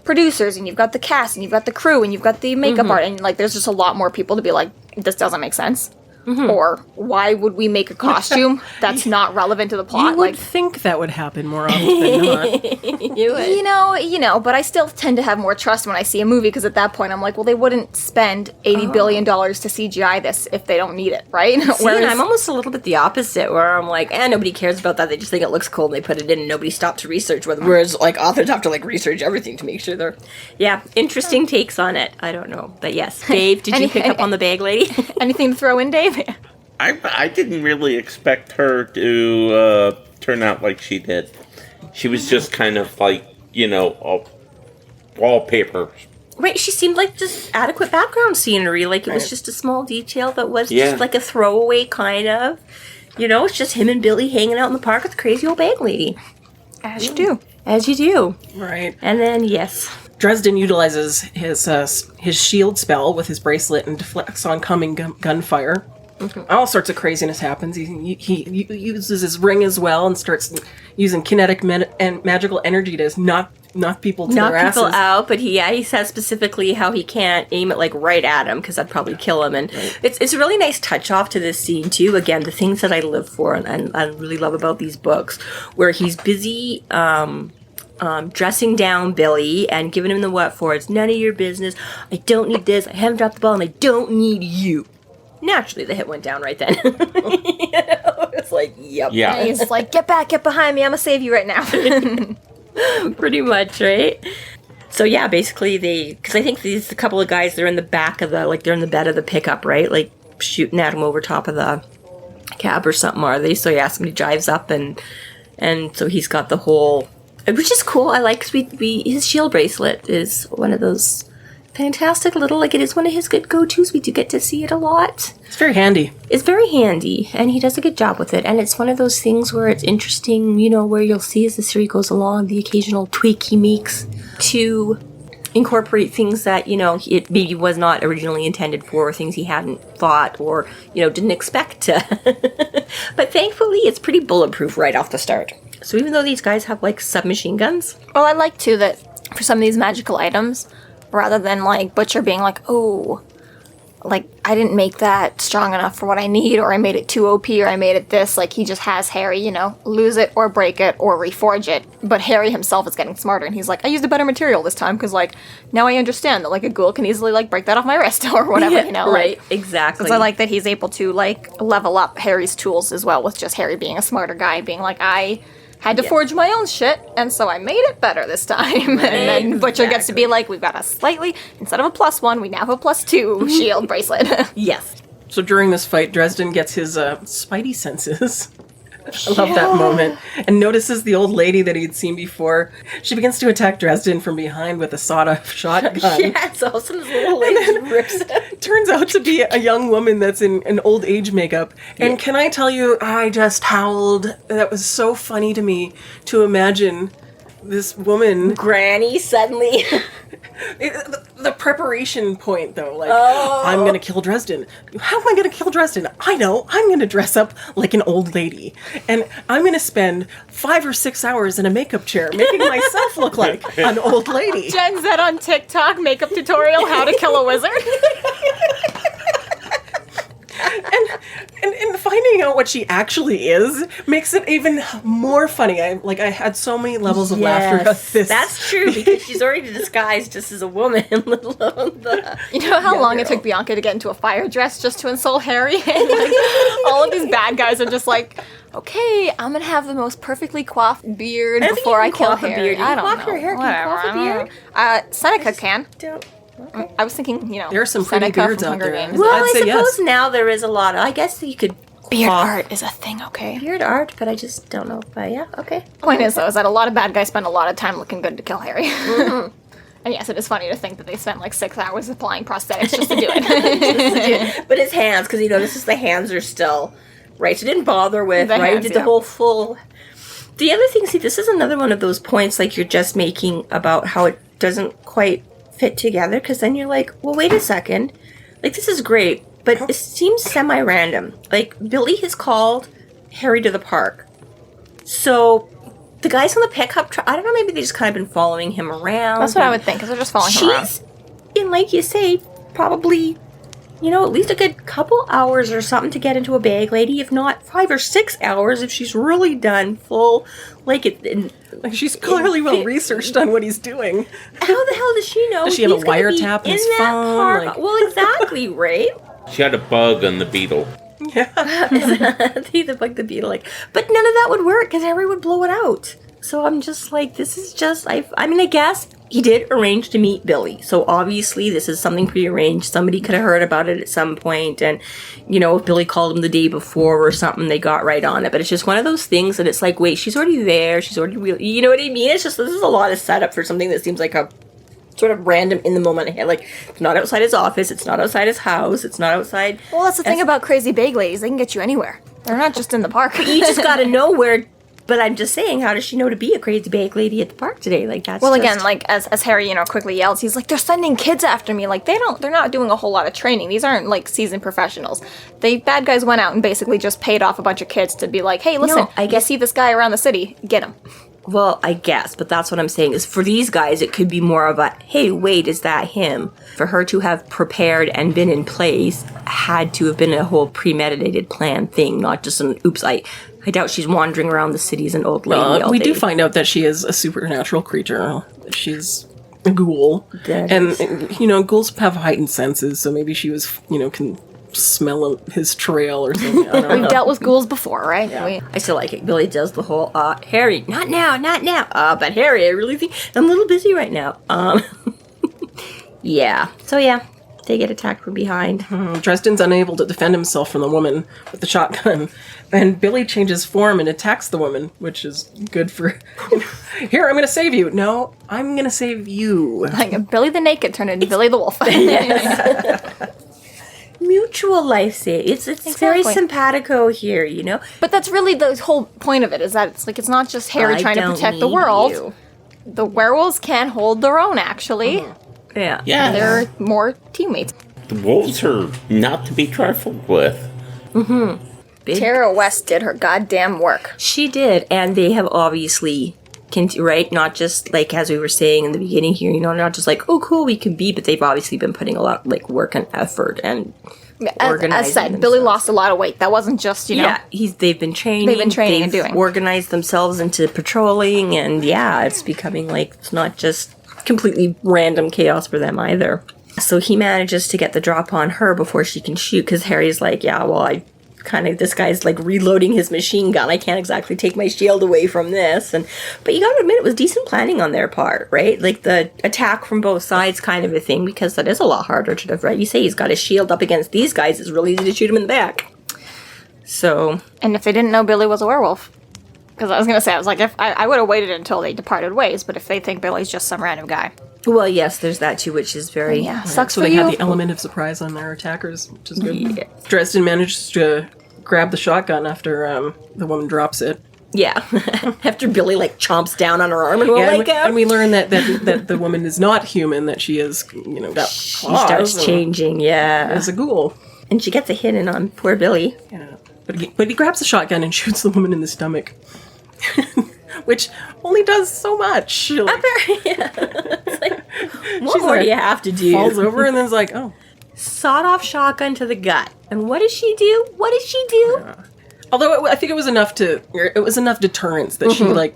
[SPEAKER 4] producers, and you've got the cast, and you've got the crew, and you've got the makeup art, and like there's just a lot more people to be like, this doesn't make sense. Or why would we make a costume that's not relevant to the plot?
[SPEAKER 1] You would think that would happen more often than not.
[SPEAKER 4] You know, but I still tend to have more trust when I see a movie, because at that point I'm like, well, they wouldn't spend $80 billion to CGI this if they don't need it, right?
[SPEAKER 2] See, and I'm almost a little bit the opposite, where I'm like, nobody cares about that. They just think it looks cool and they put it in, and nobody stopped to research. Whereas like authors have to like research everything to make sure they're... Yeah, interesting takes on it. I don't know. But yes, Dave, did you pick up on the bag lady?
[SPEAKER 4] Anything to throw in, Dave?
[SPEAKER 3] I didn't really expect her to turn out like she did. She was just kind of like, a wallpaper.
[SPEAKER 2] Right, she seemed like just adequate background scenery. Like it was just a small detail that was just like a throwaway kind of. It's just him and Billy hanging out in the park with the crazy old bag lady.
[SPEAKER 4] As you do.
[SPEAKER 2] As you do.
[SPEAKER 1] Right.
[SPEAKER 2] And then, yes.
[SPEAKER 1] Dresden utilizes his shield spell with his bracelet and deflects oncoming gunfire. All sorts of craziness happens. He uses his ring as well and starts using kinetic and magical energy to knock people to their asses.
[SPEAKER 2] Knock people out, but he says specifically how he can't aim it like right at him because that'd probably kill him. And it's a really nice touch off to this scene too. Again, the things that I live for and I really love about these books, where he's busy dressing down Billy and giving him the what for. It's none of your business. I don't need this. I haven't dropped the ball, and I don't need you. Naturally, the hit went down right then. It's like, yep.
[SPEAKER 3] Yeah.
[SPEAKER 4] And he's like, get back, get behind me. I'm going to save you right now.
[SPEAKER 2] Pretty much, right? So, yeah, basically because I think these a couple of guys, they're in the back of they're in the bed of the pickup, right? Like, shooting at him over top of the cab or something, are they? So, yeah, somebody drives up, and so he's got the whole, which is cool. I like, his shield bracelet is one of those fantastic little, it is one of his good go-tos. We do get to see it a lot.
[SPEAKER 1] It's very handy.
[SPEAKER 2] It's very handy, and he does a good job with it. And it's one of those things where it's interesting, where you'll see as the series goes along, the occasional tweak he makes to incorporate things that, it maybe was not originally intended for, or things he hadn't thought or, didn't expect to. But thankfully, it's pretty bulletproof right off the start. So even though these guys have, submachine guns.
[SPEAKER 4] Well, I like, too, that for some of these magical items, rather than, Butcher being like, oh, I didn't make that strong enough for what I need, or I made it too OP, or I made it this. He just has Harry, lose it, or break it, or reforge it. But Harry himself is getting smarter, and he's like, I used a better material this time, because, now I understand that, a ghoul can easily, break that off my wrist, or whatever,
[SPEAKER 2] Right, exactly.
[SPEAKER 4] So I like that he's able to, level up Harry's tools as well, with just Harry being a smarter guy, being like, I had to forge my own shit, and so I made it better this time. And then Butcher gets to be like, we've got a slightly, instead of a +1, we now have a +2 shield bracelet.
[SPEAKER 2] Yes.
[SPEAKER 1] So during this fight, Dresden gets his spidey senses. I love that moment. And notices the old lady that he'd seen before. She begins to attack Dresden from behind with a sawed-off shotgun.
[SPEAKER 2] Yes, all of a sudden this little lady rips it.
[SPEAKER 1] Turns out to be a young woman that's in an old age makeup. And can I tell you, I just howled. That was so funny to me to imagine this woman.
[SPEAKER 2] Granny suddenly.
[SPEAKER 1] The preparation point, though, I'm gonna kill Dresden. How am I gonna kill Dresden? I know, I'm gonna dress up like an old lady. And I'm gonna spend 5 or 6 hours in a makeup chair making myself look like an old lady.
[SPEAKER 4] Gen Z on TikTok makeup tutorial, how to kill a wizard.
[SPEAKER 1] And finding out what she actually is makes it even more funny. I had so many levels of laughter at this.
[SPEAKER 2] That's true, because she's already disguised just as a woman, let alone the...
[SPEAKER 4] You know how long it took Bianca to get into a fire dress just to insult Harry? And all of these bad guys are just like, okay, I'm gonna have the most perfectly coiffed beard before I kill Harry.
[SPEAKER 2] I don't know. Your hair can coif a beard?
[SPEAKER 4] Seneca can. I was thinking,
[SPEAKER 1] There's some pretty
[SPEAKER 4] Seneca
[SPEAKER 1] beards
[SPEAKER 4] from
[SPEAKER 1] out
[SPEAKER 4] Hunger
[SPEAKER 1] there.
[SPEAKER 4] Games.
[SPEAKER 2] Well,
[SPEAKER 1] I'd
[SPEAKER 2] I
[SPEAKER 1] say
[SPEAKER 2] suppose
[SPEAKER 1] yes.
[SPEAKER 2] now there is a lot. I guess you could
[SPEAKER 4] Beard art is a thing, okay?
[SPEAKER 2] Weird art, but I just don't know if yeah, okay.
[SPEAKER 4] Point is, though, is that a lot of bad guys spend a lot of time looking good to kill Harry.
[SPEAKER 2] Mm-hmm.
[SPEAKER 4] And yes, it is funny to think that they spent like 6 hours applying prosthetics just to do it.
[SPEAKER 2] But his hands, because you notice the hands are still, right, so didn't bother with,
[SPEAKER 4] The
[SPEAKER 2] right,
[SPEAKER 4] hands,
[SPEAKER 2] did the
[SPEAKER 4] yeah.
[SPEAKER 2] whole full... The other thing, see, this is another one of those points like you're just making about how it doesn't quite fit together, because then you're like, well, wait a second, like, this is great, but it seems semi-random. Like, Billy has called Harry to the park. So... The guys on the pickup truck, I don't know, maybe they just kind of been following him around.
[SPEAKER 4] That's what I would think, because they're just following him around.
[SPEAKER 2] She's in, like you say, probably, at least a good couple hours or something to get into a bag lady, if not 5 or 6 hours if she's really done full, like it.
[SPEAKER 1] Like, she's clearly well researched on what he's doing.
[SPEAKER 2] How the hell does she know?
[SPEAKER 1] Does she have a
[SPEAKER 2] he's gonna be
[SPEAKER 1] wiretap in his
[SPEAKER 2] that
[SPEAKER 1] phone?
[SPEAKER 2] park?
[SPEAKER 1] Like-
[SPEAKER 2] Well, exactly, right?
[SPEAKER 3] She had a bug on the beetle.
[SPEAKER 2] The bug the beetle, like, but none of that would work because Harry would blow it out. So I'm just like, this is just, I mean, I guess he did arrange to meet Billy. So obviously this is something prearranged. Somebody could have heard about it at some point, and, if Billy called him the day before or something, they got right on it. But it's just one of those things that it's like, wait, she's already there. She's already really, you know what I mean? It's just, this is a lot of setup for something that seems like a sort of random in the moment ahead. Like, it's not outside his office, it's not outside his house, it's not outside.
[SPEAKER 4] Well, that's the thing about crazy bag ladies. They can get you anywhere. They're not just in the park.
[SPEAKER 2] You just gotta know where. But I'm just saying, how does she know to be a crazy bag lady at the park today? Like, that's
[SPEAKER 4] Well,
[SPEAKER 2] just...
[SPEAKER 4] again, like, as Harry, quickly yells, he's like, they're sending kids after me. Like, they're not doing a whole lot of training. These aren't, like, seasoned professionals. The bad guys went out and basically just paid off a bunch of kids to be like, hey, listen,
[SPEAKER 2] I
[SPEAKER 4] you
[SPEAKER 2] guess-
[SPEAKER 4] see this guy around the city, get him.
[SPEAKER 2] Well, I guess, but that's what I'm saying, is for these guys, it could be more of a, hey, wait, is that him? For her to have prepared and been in place had to have been a whole premeditated plan thing, not just an, oops, I doubt she's wandering around the city as an old lady all
[SPEAKER 1] We
[SPEAKER 2] day.
[SPEAKER 1] do find out that she is a supernatural creature. She's a ghoul.
[SPEAKER 2] That
[SPEAKER 1] And, ghouls have heightened senses, so maybe she was, can smell his trail or something. I don't know.
[SPEAKER 4] We've dealt with ghouls before, right?
[SPEAKER 1] Yeah.
[SPEAKER 2] I still like it. Billy does the whole, Harry, not now. But Harry, I really think, I'm a little busy right now. Yeah. So yeah, they get attacked from behind.
[SPEAKER 1] Dresden's unable to defend himself from the woman with the shotgun, and Billy changes form and attacks the woman, which is good for... Here, I'm going to save you. No, I'm going to save you.
[SPEAKER 4] Like, Billy the Naked turned into Billy the Wolf.
[SPEAKER 2] Mutual life save. It's very
[SPEAKER 4] Exactly.
[SPEAKER 2] simpatico here,
[SPEAKER 4] But that's really the whole point of it, is that it's not just Harry
[SPEAKER 2] I
[SPEAKER 4] trying to
[SPEAKER 2] don't
[SPEAKER 4] protect the
[SPEAKER 2] need
[SPEAKER 4] world.
[SPEAKER 2] you.
[SPEAKER 4] The werewolves can hold their own, actually.
[SPEAKER 2] Yeah.
[SPEAKER 3] Yeah.
[SPEAKER 4] They're more teammates.
[SPEAKER 3] The wolves are not to be trifled with.
[SPEAKER 2] Big.
[SPEAKER 4] Tara West did her goddamn work.
[SPEAKER 2] She did, and they have obviously, right? Not just like as we were saying in the beginning here, not just like, oh, cool, we can be, but they've obviously been putting a lot like work and effort and
[SPEAKER 4] As
[SPEAKER 2] organizing
[SPEAKER 4] said,
[SPEAKER 2] themselves.
[SPEAKER 4] Billy lost a lot of weight. That wasn't just,
[SPEAKER 2] Yeah, they've been training.
[SPEAKER 4] They've been training and doing.
[SPEAKER 2] Organized themselves into patrolling, and yeah, it's becoming like it's not just completely random chaos for them either. So he manages to get the drop on her before she can shoot, because Harry's like, yeah, well, this guy's like reloading his machine gun. I can't exactly take my shield away from this. But you gotta admit, it was decent planning on their part, right? Like the attack from both sides kind of a thing, because that is a lot harder to have, right? You say he's got his shield up against these guys, it's really easy to shoot him in the back. So,
[SPEAKER 4] And if they didn't know Billy was a werewolf, because I was gonna say, I was like, if I would have waited until they departed ways, but if they think Billy's just some random guy,
[SPEAKER 2] well, yes, there's that too, which is very...
[SPEAKER 4] yeah, sucks
[SPEAKER 1] So
[SPEAKER 4] for
[SPEAKER 1] they
[SPEAKER 4] you.
[SPEAKER 1] have the element of surprise on their attackers, which is good.
[SPEAKER 2] Yeah.
[SPEAKER 1] Dresden manages to grab the shotgun after the woman drops it.
[SPEAKER 2] Yeah. After Billy like chomps down on her arm and we're
[SPEAKER 1] Yeah,
[SPEAKER 2] like,
[SPEAKER 1] and we learn that the woman is not human, that she is, got
[SPEAKER 2] she
[SPEAKER 1] claws
[SPEAKER 2] starts
[SPEAKER 1] and
[SPEAKER 2] changing, yeah.
[SPEAKER 1] is a ghoul.
[SPEAKER 2] And she gets a hit in on poor Billy.
[SPEAKER 1] Yeah. But he grabs the shotgun and shoots the woman in the stomach. Which only does so much. Like,
[SPEAKER 2] It's like, what
[SPEAKER 1] She's
[SPEAKER 2] more
[SPEAKER 1] like,
[SPEAKER 2] do you have to do?
[SPEAKER 1] falls over and then is like, oh.
[SPEAKER 2] Sawed-off shotgun to the gut. And what does she do? What does she do?
[SPEAKER 1] Although I think it was enough deterrence that she like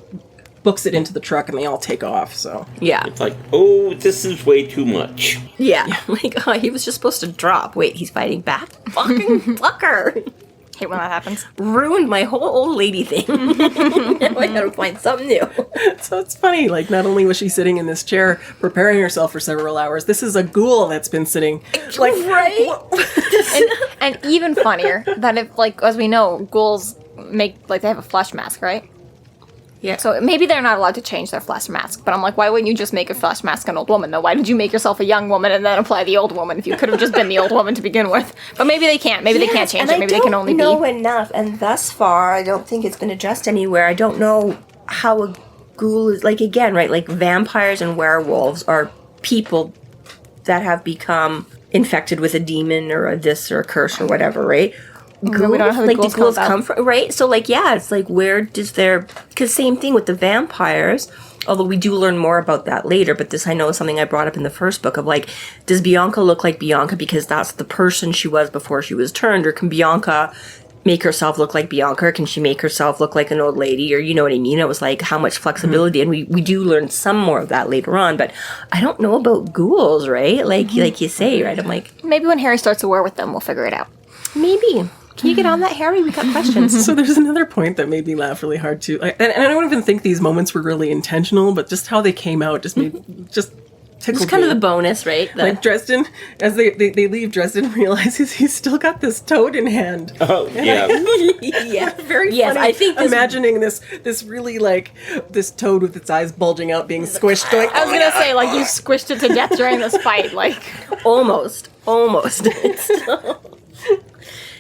[SPEAKER 1] books it into the truck and they all take off. So
[SPEAKER 2] Yeah.
[SPEAKER 3] It's like, oh, this is way too much.
[SPEAKER 2] Yeah. Like, he was just supposed to drop. Wait, he's fighting back? Fucking fucker.
[SPEAKER 4] Hate when that happens.
[SPEAKER 2] Ruined my whole old lady thing. Now I gotta find something new.
[SPEAKER 1] So it's funny, like, not only was she sitting in this chair preparing herself for several hours, this is a ghoul that's been sitting, like,
[SPEAKER 2] right?
[SPEAKER 4] And even funnier that if, like, as we know, ghouls make, like, they have a flesh mask, right?
[SPEAKER 2] Yeah.
[SPEAKER 4] So maybe they're not allowed to change their flesh mask, but I'm like, why wouldn't you just make a flesh mask an old woman, though? Why did you make yourself a young woman and then apply the old woman if you could have just been the old woman to begin with? But maybe they can't. Maybe they can't change it. Maybe they can only be...
[SPEAKER 2] I don't know enough, and thus far, I don't think it's been addressed anywhere. I don't know how a ghoul is... Like, again, right, like, vampires and werewolves are people that have become infected with a demon or a this or a curse or whatever, right? Ghouls,
[SPEAKER 4] we don't know how the
[SPEAKER 2] like,
[SPEAKER 4] ghouls
[SPEAKER 2] do ghouls
[SPEAKER 4] come
[SPEAKER 2] come from, right? So, like, yeah, it's like, where does their... Because same thing with the vampires, although we do learn more about that later, but this I know is something I brought up in the first book of, like, does Bianca look like Bianca because that's the person she was before she was turned, or can Bianca make herself look like Bianca, or can she make herself look like an old lady, or you know what I mean? It was like, how much flexibility, and we do learn some more of that later on, but I don't know about ghouls, right? Like, like you say, right? I'm like...
[SPEAKER 4] Maybe when Harry starts a war with them, we'll figure it out.
[SPEAKER 2] Maybe. Can you get on that, Harry? We got questions.
[SPEAKER 1] So there's another point that made me laugh really hard too. And I don't even think these moments were really intentional, but just how they came out just tickled
[SPEAKER 2] It's kind
[SPEAKER 1] me.
[SPEAKER 2] of the bonus, right?
[SPEAKER 1] Like Dresden, as they leave, Dresden realizes he's still got this toad in hand.
[SPEAKER 3] Oh, yeah.
[SPEAKER 2] yeah.
[SPEAKER 1] Very
[SPEAKER 2] Yes,
[SPEAKER 1] funny.
[SPEAKER 2] I think this-
[SPEAKER 1] imagining this really, like, this toad with its eyes bulging out being squished going,
[SPEAKER 4] I was gonna say, like, you squished it to death during this fight, like...
[SPEAKER 2] Almost.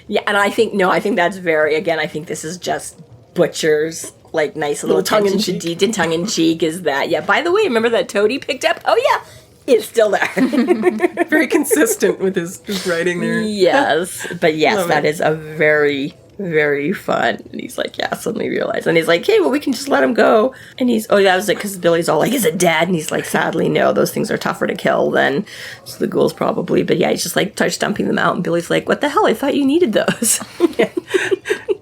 [SPEAKER 2] Yeah, and I think that's very, again, I think this is just Butcher's, like, nice little
[SPEAKER 1] tongue-in-cheek.
[SPEAKER 2] tongue-in-cheek is that. Yeah, by the way, remember that toad he picked up? Oh, yeah, it's still there.
[SPEAKER 1] very consistent with his writing there.
[SPEAKER 2] Yes, but yes,
[SPEAKER 1] Love
[SPEAKER 2] that
[SPEAKER 1] it.
[SPEAKER 2] is a very, very fun. And he's like, yeah, suddenly realized. And he's like, hey, well, we can just let him go. And he's, oh, that was it, because Billy's all like, is it dead? And he's like, sadly, no, those things are tougher to kill than so the ghouls probably. But yeah, he's just like, starts dumping them out. And Billy's like, what the hell? I thought you needed those.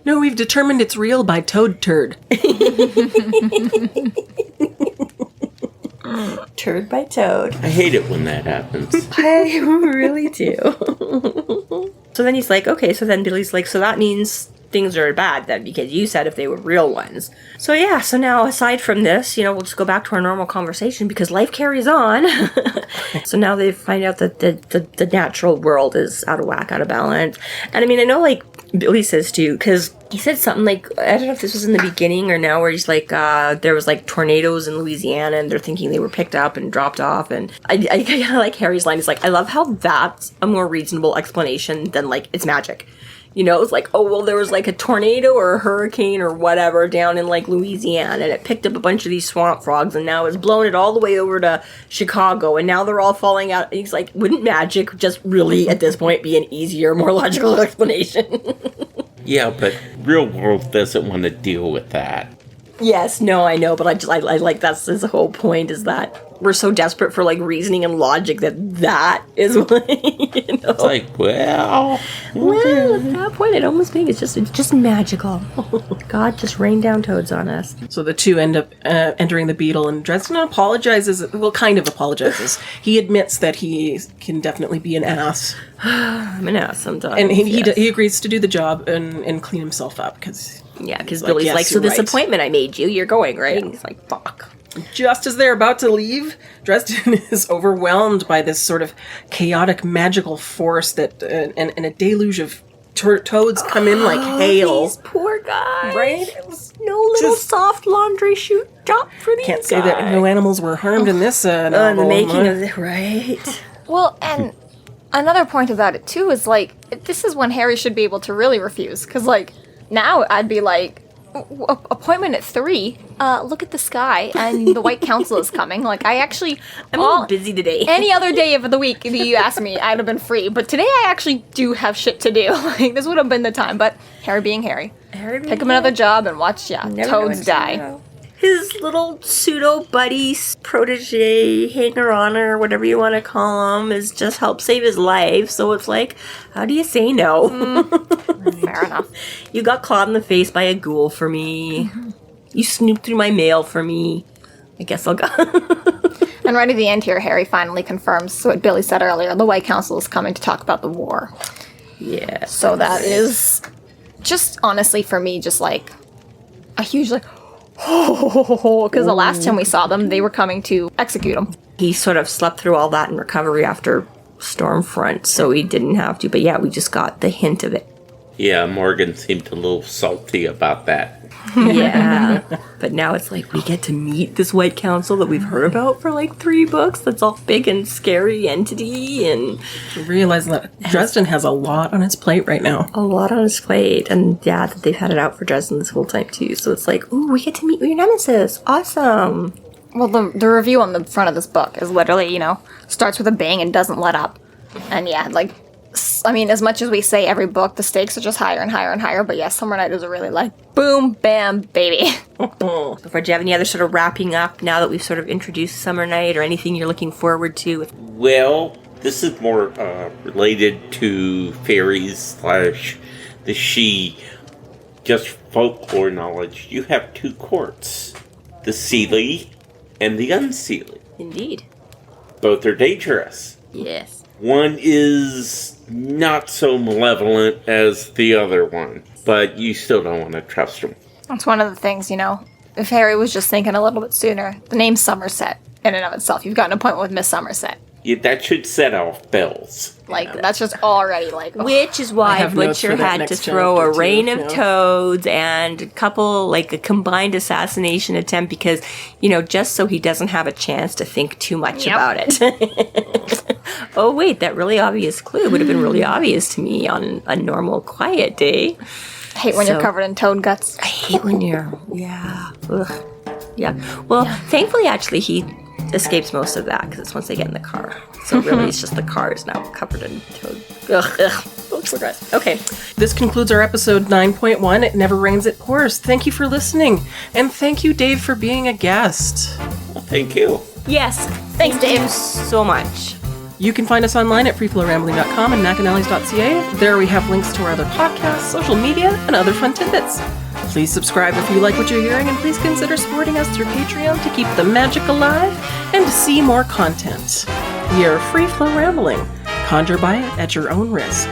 [SPEAKER 1] No, we've determined it's real by toad turd.
[SPEAKER 2] Turd by toad.
[SPEAKER 3] I hate it when that happens.
[SPEAKER 2] I really do. So then he's like, okay, so then Billy's like, so that means things are bad then, because you said if they were real ones. So yeah, so now aside from this, you know, we'll just go back to our normal conversation because life carries on. So now they find out that the natural world is out of whack, out of balance. And I mean, I know, like, Billy says too, because he said something like, I don't know if this was in the beginning or now, where he's like, there was like tornadoes in Louisiana and they're thinking they were picked up and dropped off. And I kind of like Harry's line. He's like, I love how that's a more reasonable explanation than like it's magic. You know, it's like, oh, well, there was like a tornado or a hurricane or whatever down in like Louisiana and it picked up a bunch of these swamp frogs and now it's blown it all the way over to Chicago and now they're all falling out. And he's like, wouldn't magic just really at this point be an easier, more logical explanation?
[SPEAKER 3] Yeah, but real world doesn't want to deal with that.
[SPEAKER 2] Yes, no, I know, but I like that's the whole point is that we're so desperate for like reasoning and logic that is what, you know.
[SPEAKER 3] It's like, well,
[SPEAKER 2] at that point it almost makes it's just magical. God just rained down toads on us.
[SPEAKER 1] So the two end up entering the Beetle, and Dresden apologizes, well, kind of apologizes. He admits that he can definitely be an ass.
[SPEAKER 2] I'm an ass sometimes.
[SPEAKER 1] And
[SPEAKER 2] yes.
[SPEAKER 1] he agrees to do the job and clean himself up, because...
[SPEAKER 2] Yeah, because
[SPEAKER 1] He's like,
[SPEAKER 2] Billy's
[SPEAKER 1] "Yes,
[SPEAKER 2] like, so
[SPEAKER 1] you're
[SPEAKER 2] this
[SPEAKER 1] right."
[SPEAKER 2] appointment I made you, you're going, right?
[SPEAKER 1] Yeah.
[SPEAKER 2] And he's like, fuck.
[SPEAKER 1] Just as they're about to leave, Dresden is overwhelmed by this sort of chaotic magical force that, and a deluge of toads come in like hail.
[SPEAKER 2] These poor guys.
[SPEAKER 1] Right?
[SPEAKER 2] No little
[SPEAKER 1] Just-
[SPEAKER 2] soft laundry chute drop for these
[SPEAKER 1] Can't say that no animals were harmed in this
[SPEAKER 2] in
[SPEAKER 1] novel.
[SPEAKER 2] the making of it, right?
[SPEAKER 4] Well, and another point about it, too, is, like, this is when Harry should be able to really refuse. Because, like, now I'd be like, appointment at 3, look at the sky, and the White Council is coming. Like, I actually...
[SPEAKER 2] I'm a little busy today.
[SPEAKER 4] Any other day of the week, if you asked me, I'd have been free. But today I actually do have shit to do. Like, this would have been the time. But Harry being Harry. Pick him another job and watch, toads die.
[SPEAKER 2] His little pseudo buddy, protege, hanger-oner, whatever you want to call him, is just help save his life. So it's like, how do you say no?
[SPEAKER 4] Fair enough.
[SPEAKER 2] You got clawed in the face by a ghoul for me. You snooped through my mail for me. I guess I'll go.
[SPEAKER 4] And right at the end here, Harry finally confirms what Billy said earlier. The White Council is coming to talk about the war.
[SPEAKER 2] Yeah.
[SPEAKER 4] So that is just honestly for me, just like a huge like, because the last time we saw them, they were coming to execute him.
[SPEAKER 2] He sort of slept through all that in recovery after Stormfront, so he didn't have to. But yeah, we just got the hint of it.
[SPEAKER 3] Yeah, Morgan seemed a little salty about that.
[SPEAKER 2] Yeah. But now it's like we get to meet this White Council that we've heard about for like 3 books. That's all big and scary entity, and
[SPEAKER 1] Realize that Dresden has a lot on its plate right now.
[SPEAKER 2] a lot on his plate. And yeah, that they've had it out for Dresden this whole time too. So it's like, ooh, we get to meet your nemesis. Awesome.
[SPEAKER 4] Well, the review on the front of this book is literally, starts with a bang and doesn't let up. And yeah, like, I mean, as much as we say every book, the stakes are just higher and higher and higher. But yeah, Summer Night is a really like, boom, bam, baby.
[SPEAKER 2] Before, do you have any other sort of wrapping up now that we've sort of introduced Summer Night, or anything you're looking forward to?
[SPEAKER 3] Well, this is more related to fairies / the Sidhe, just folklore knowledge. You have 2 courts, the Sidhe and the Unseelie.
[SPEAKER 2] Indeed.
[SPEAKER 3] Both are dangerous.
[SPEAKER 2] Yes.
[SPEAKER 3] One is not so malevolent as the other one, but you still don't want to trust them.
[SPEAKER 4] That's one of the things, if Harry was just thinking a little bit sooner, the name Somerset in and of itself, you've got an appointment with Miss Somerset.
[SPEAKER 3] Yeah, that should set off bells.
[SPEAKER 4] Like, that's just already like... ugh.
[SPEAKER 2] Which is
[SPEAKER 1] I
[SPEAKER 2] why
[SPEAKER 1] have notes
[SPEAKER 2] Butcher
[SPEAKER 1] for that
[SPEAKER 2] had to
[SPEAKER 1] next
[SPEAKER 2] throw
[SPEAKER 1] chapter,
[SPEAKER 2] a rain
[SPEAKER 1] too,
[SPEAKER 2] of
[SPEAKER 1] yeah.
[SPEAKER 2] toads and a combined assassination attempt because, just so he doesn't have a chance to think too much
[SPEAKER 4] Yep.
[SPEAKER 2] about it. Oh, wait, that really obvious clue would have been really obvious to me on a normal, quiet day.
[SPEAKER 4] I hate when
[SPEAKER 2] So-
[SPEAKER 4] you're covered in toad guts.
[SPEAKER 2] I hate when you're, yeah. Ugh. Yeah. Well, thankfully, actually, he escapes most of that because it's once they get in the car. So really, it's just the car is now covered in toad. Ugh. Oops, regret. Okay.
[SPEAKER 1] This concludes our episode 9.1, It Never Rains, It Pours. Thank you for listening. And thank you, Dave, for being a guest.
[SPEAKER 3] Well, thank you.
[SPEAKER 2] Yes.
[SPEAKER 4] Thanks,
[SPEAKER 2] Thank
[SPEAKER 4] Dave.
[SPEAKER 2] you so much.
[SPEAKER 1] You can find us online at freeflowrambling.com and McAnallys.ca. There we have links to our other podcasts, social media, and other fun tidbits. Please subscribe if you like what you're hearing, and please consider supporting us through Patreon to keep the magic alive and to see more content. We are Free Flow Rambling. Conjure by it at your own risk.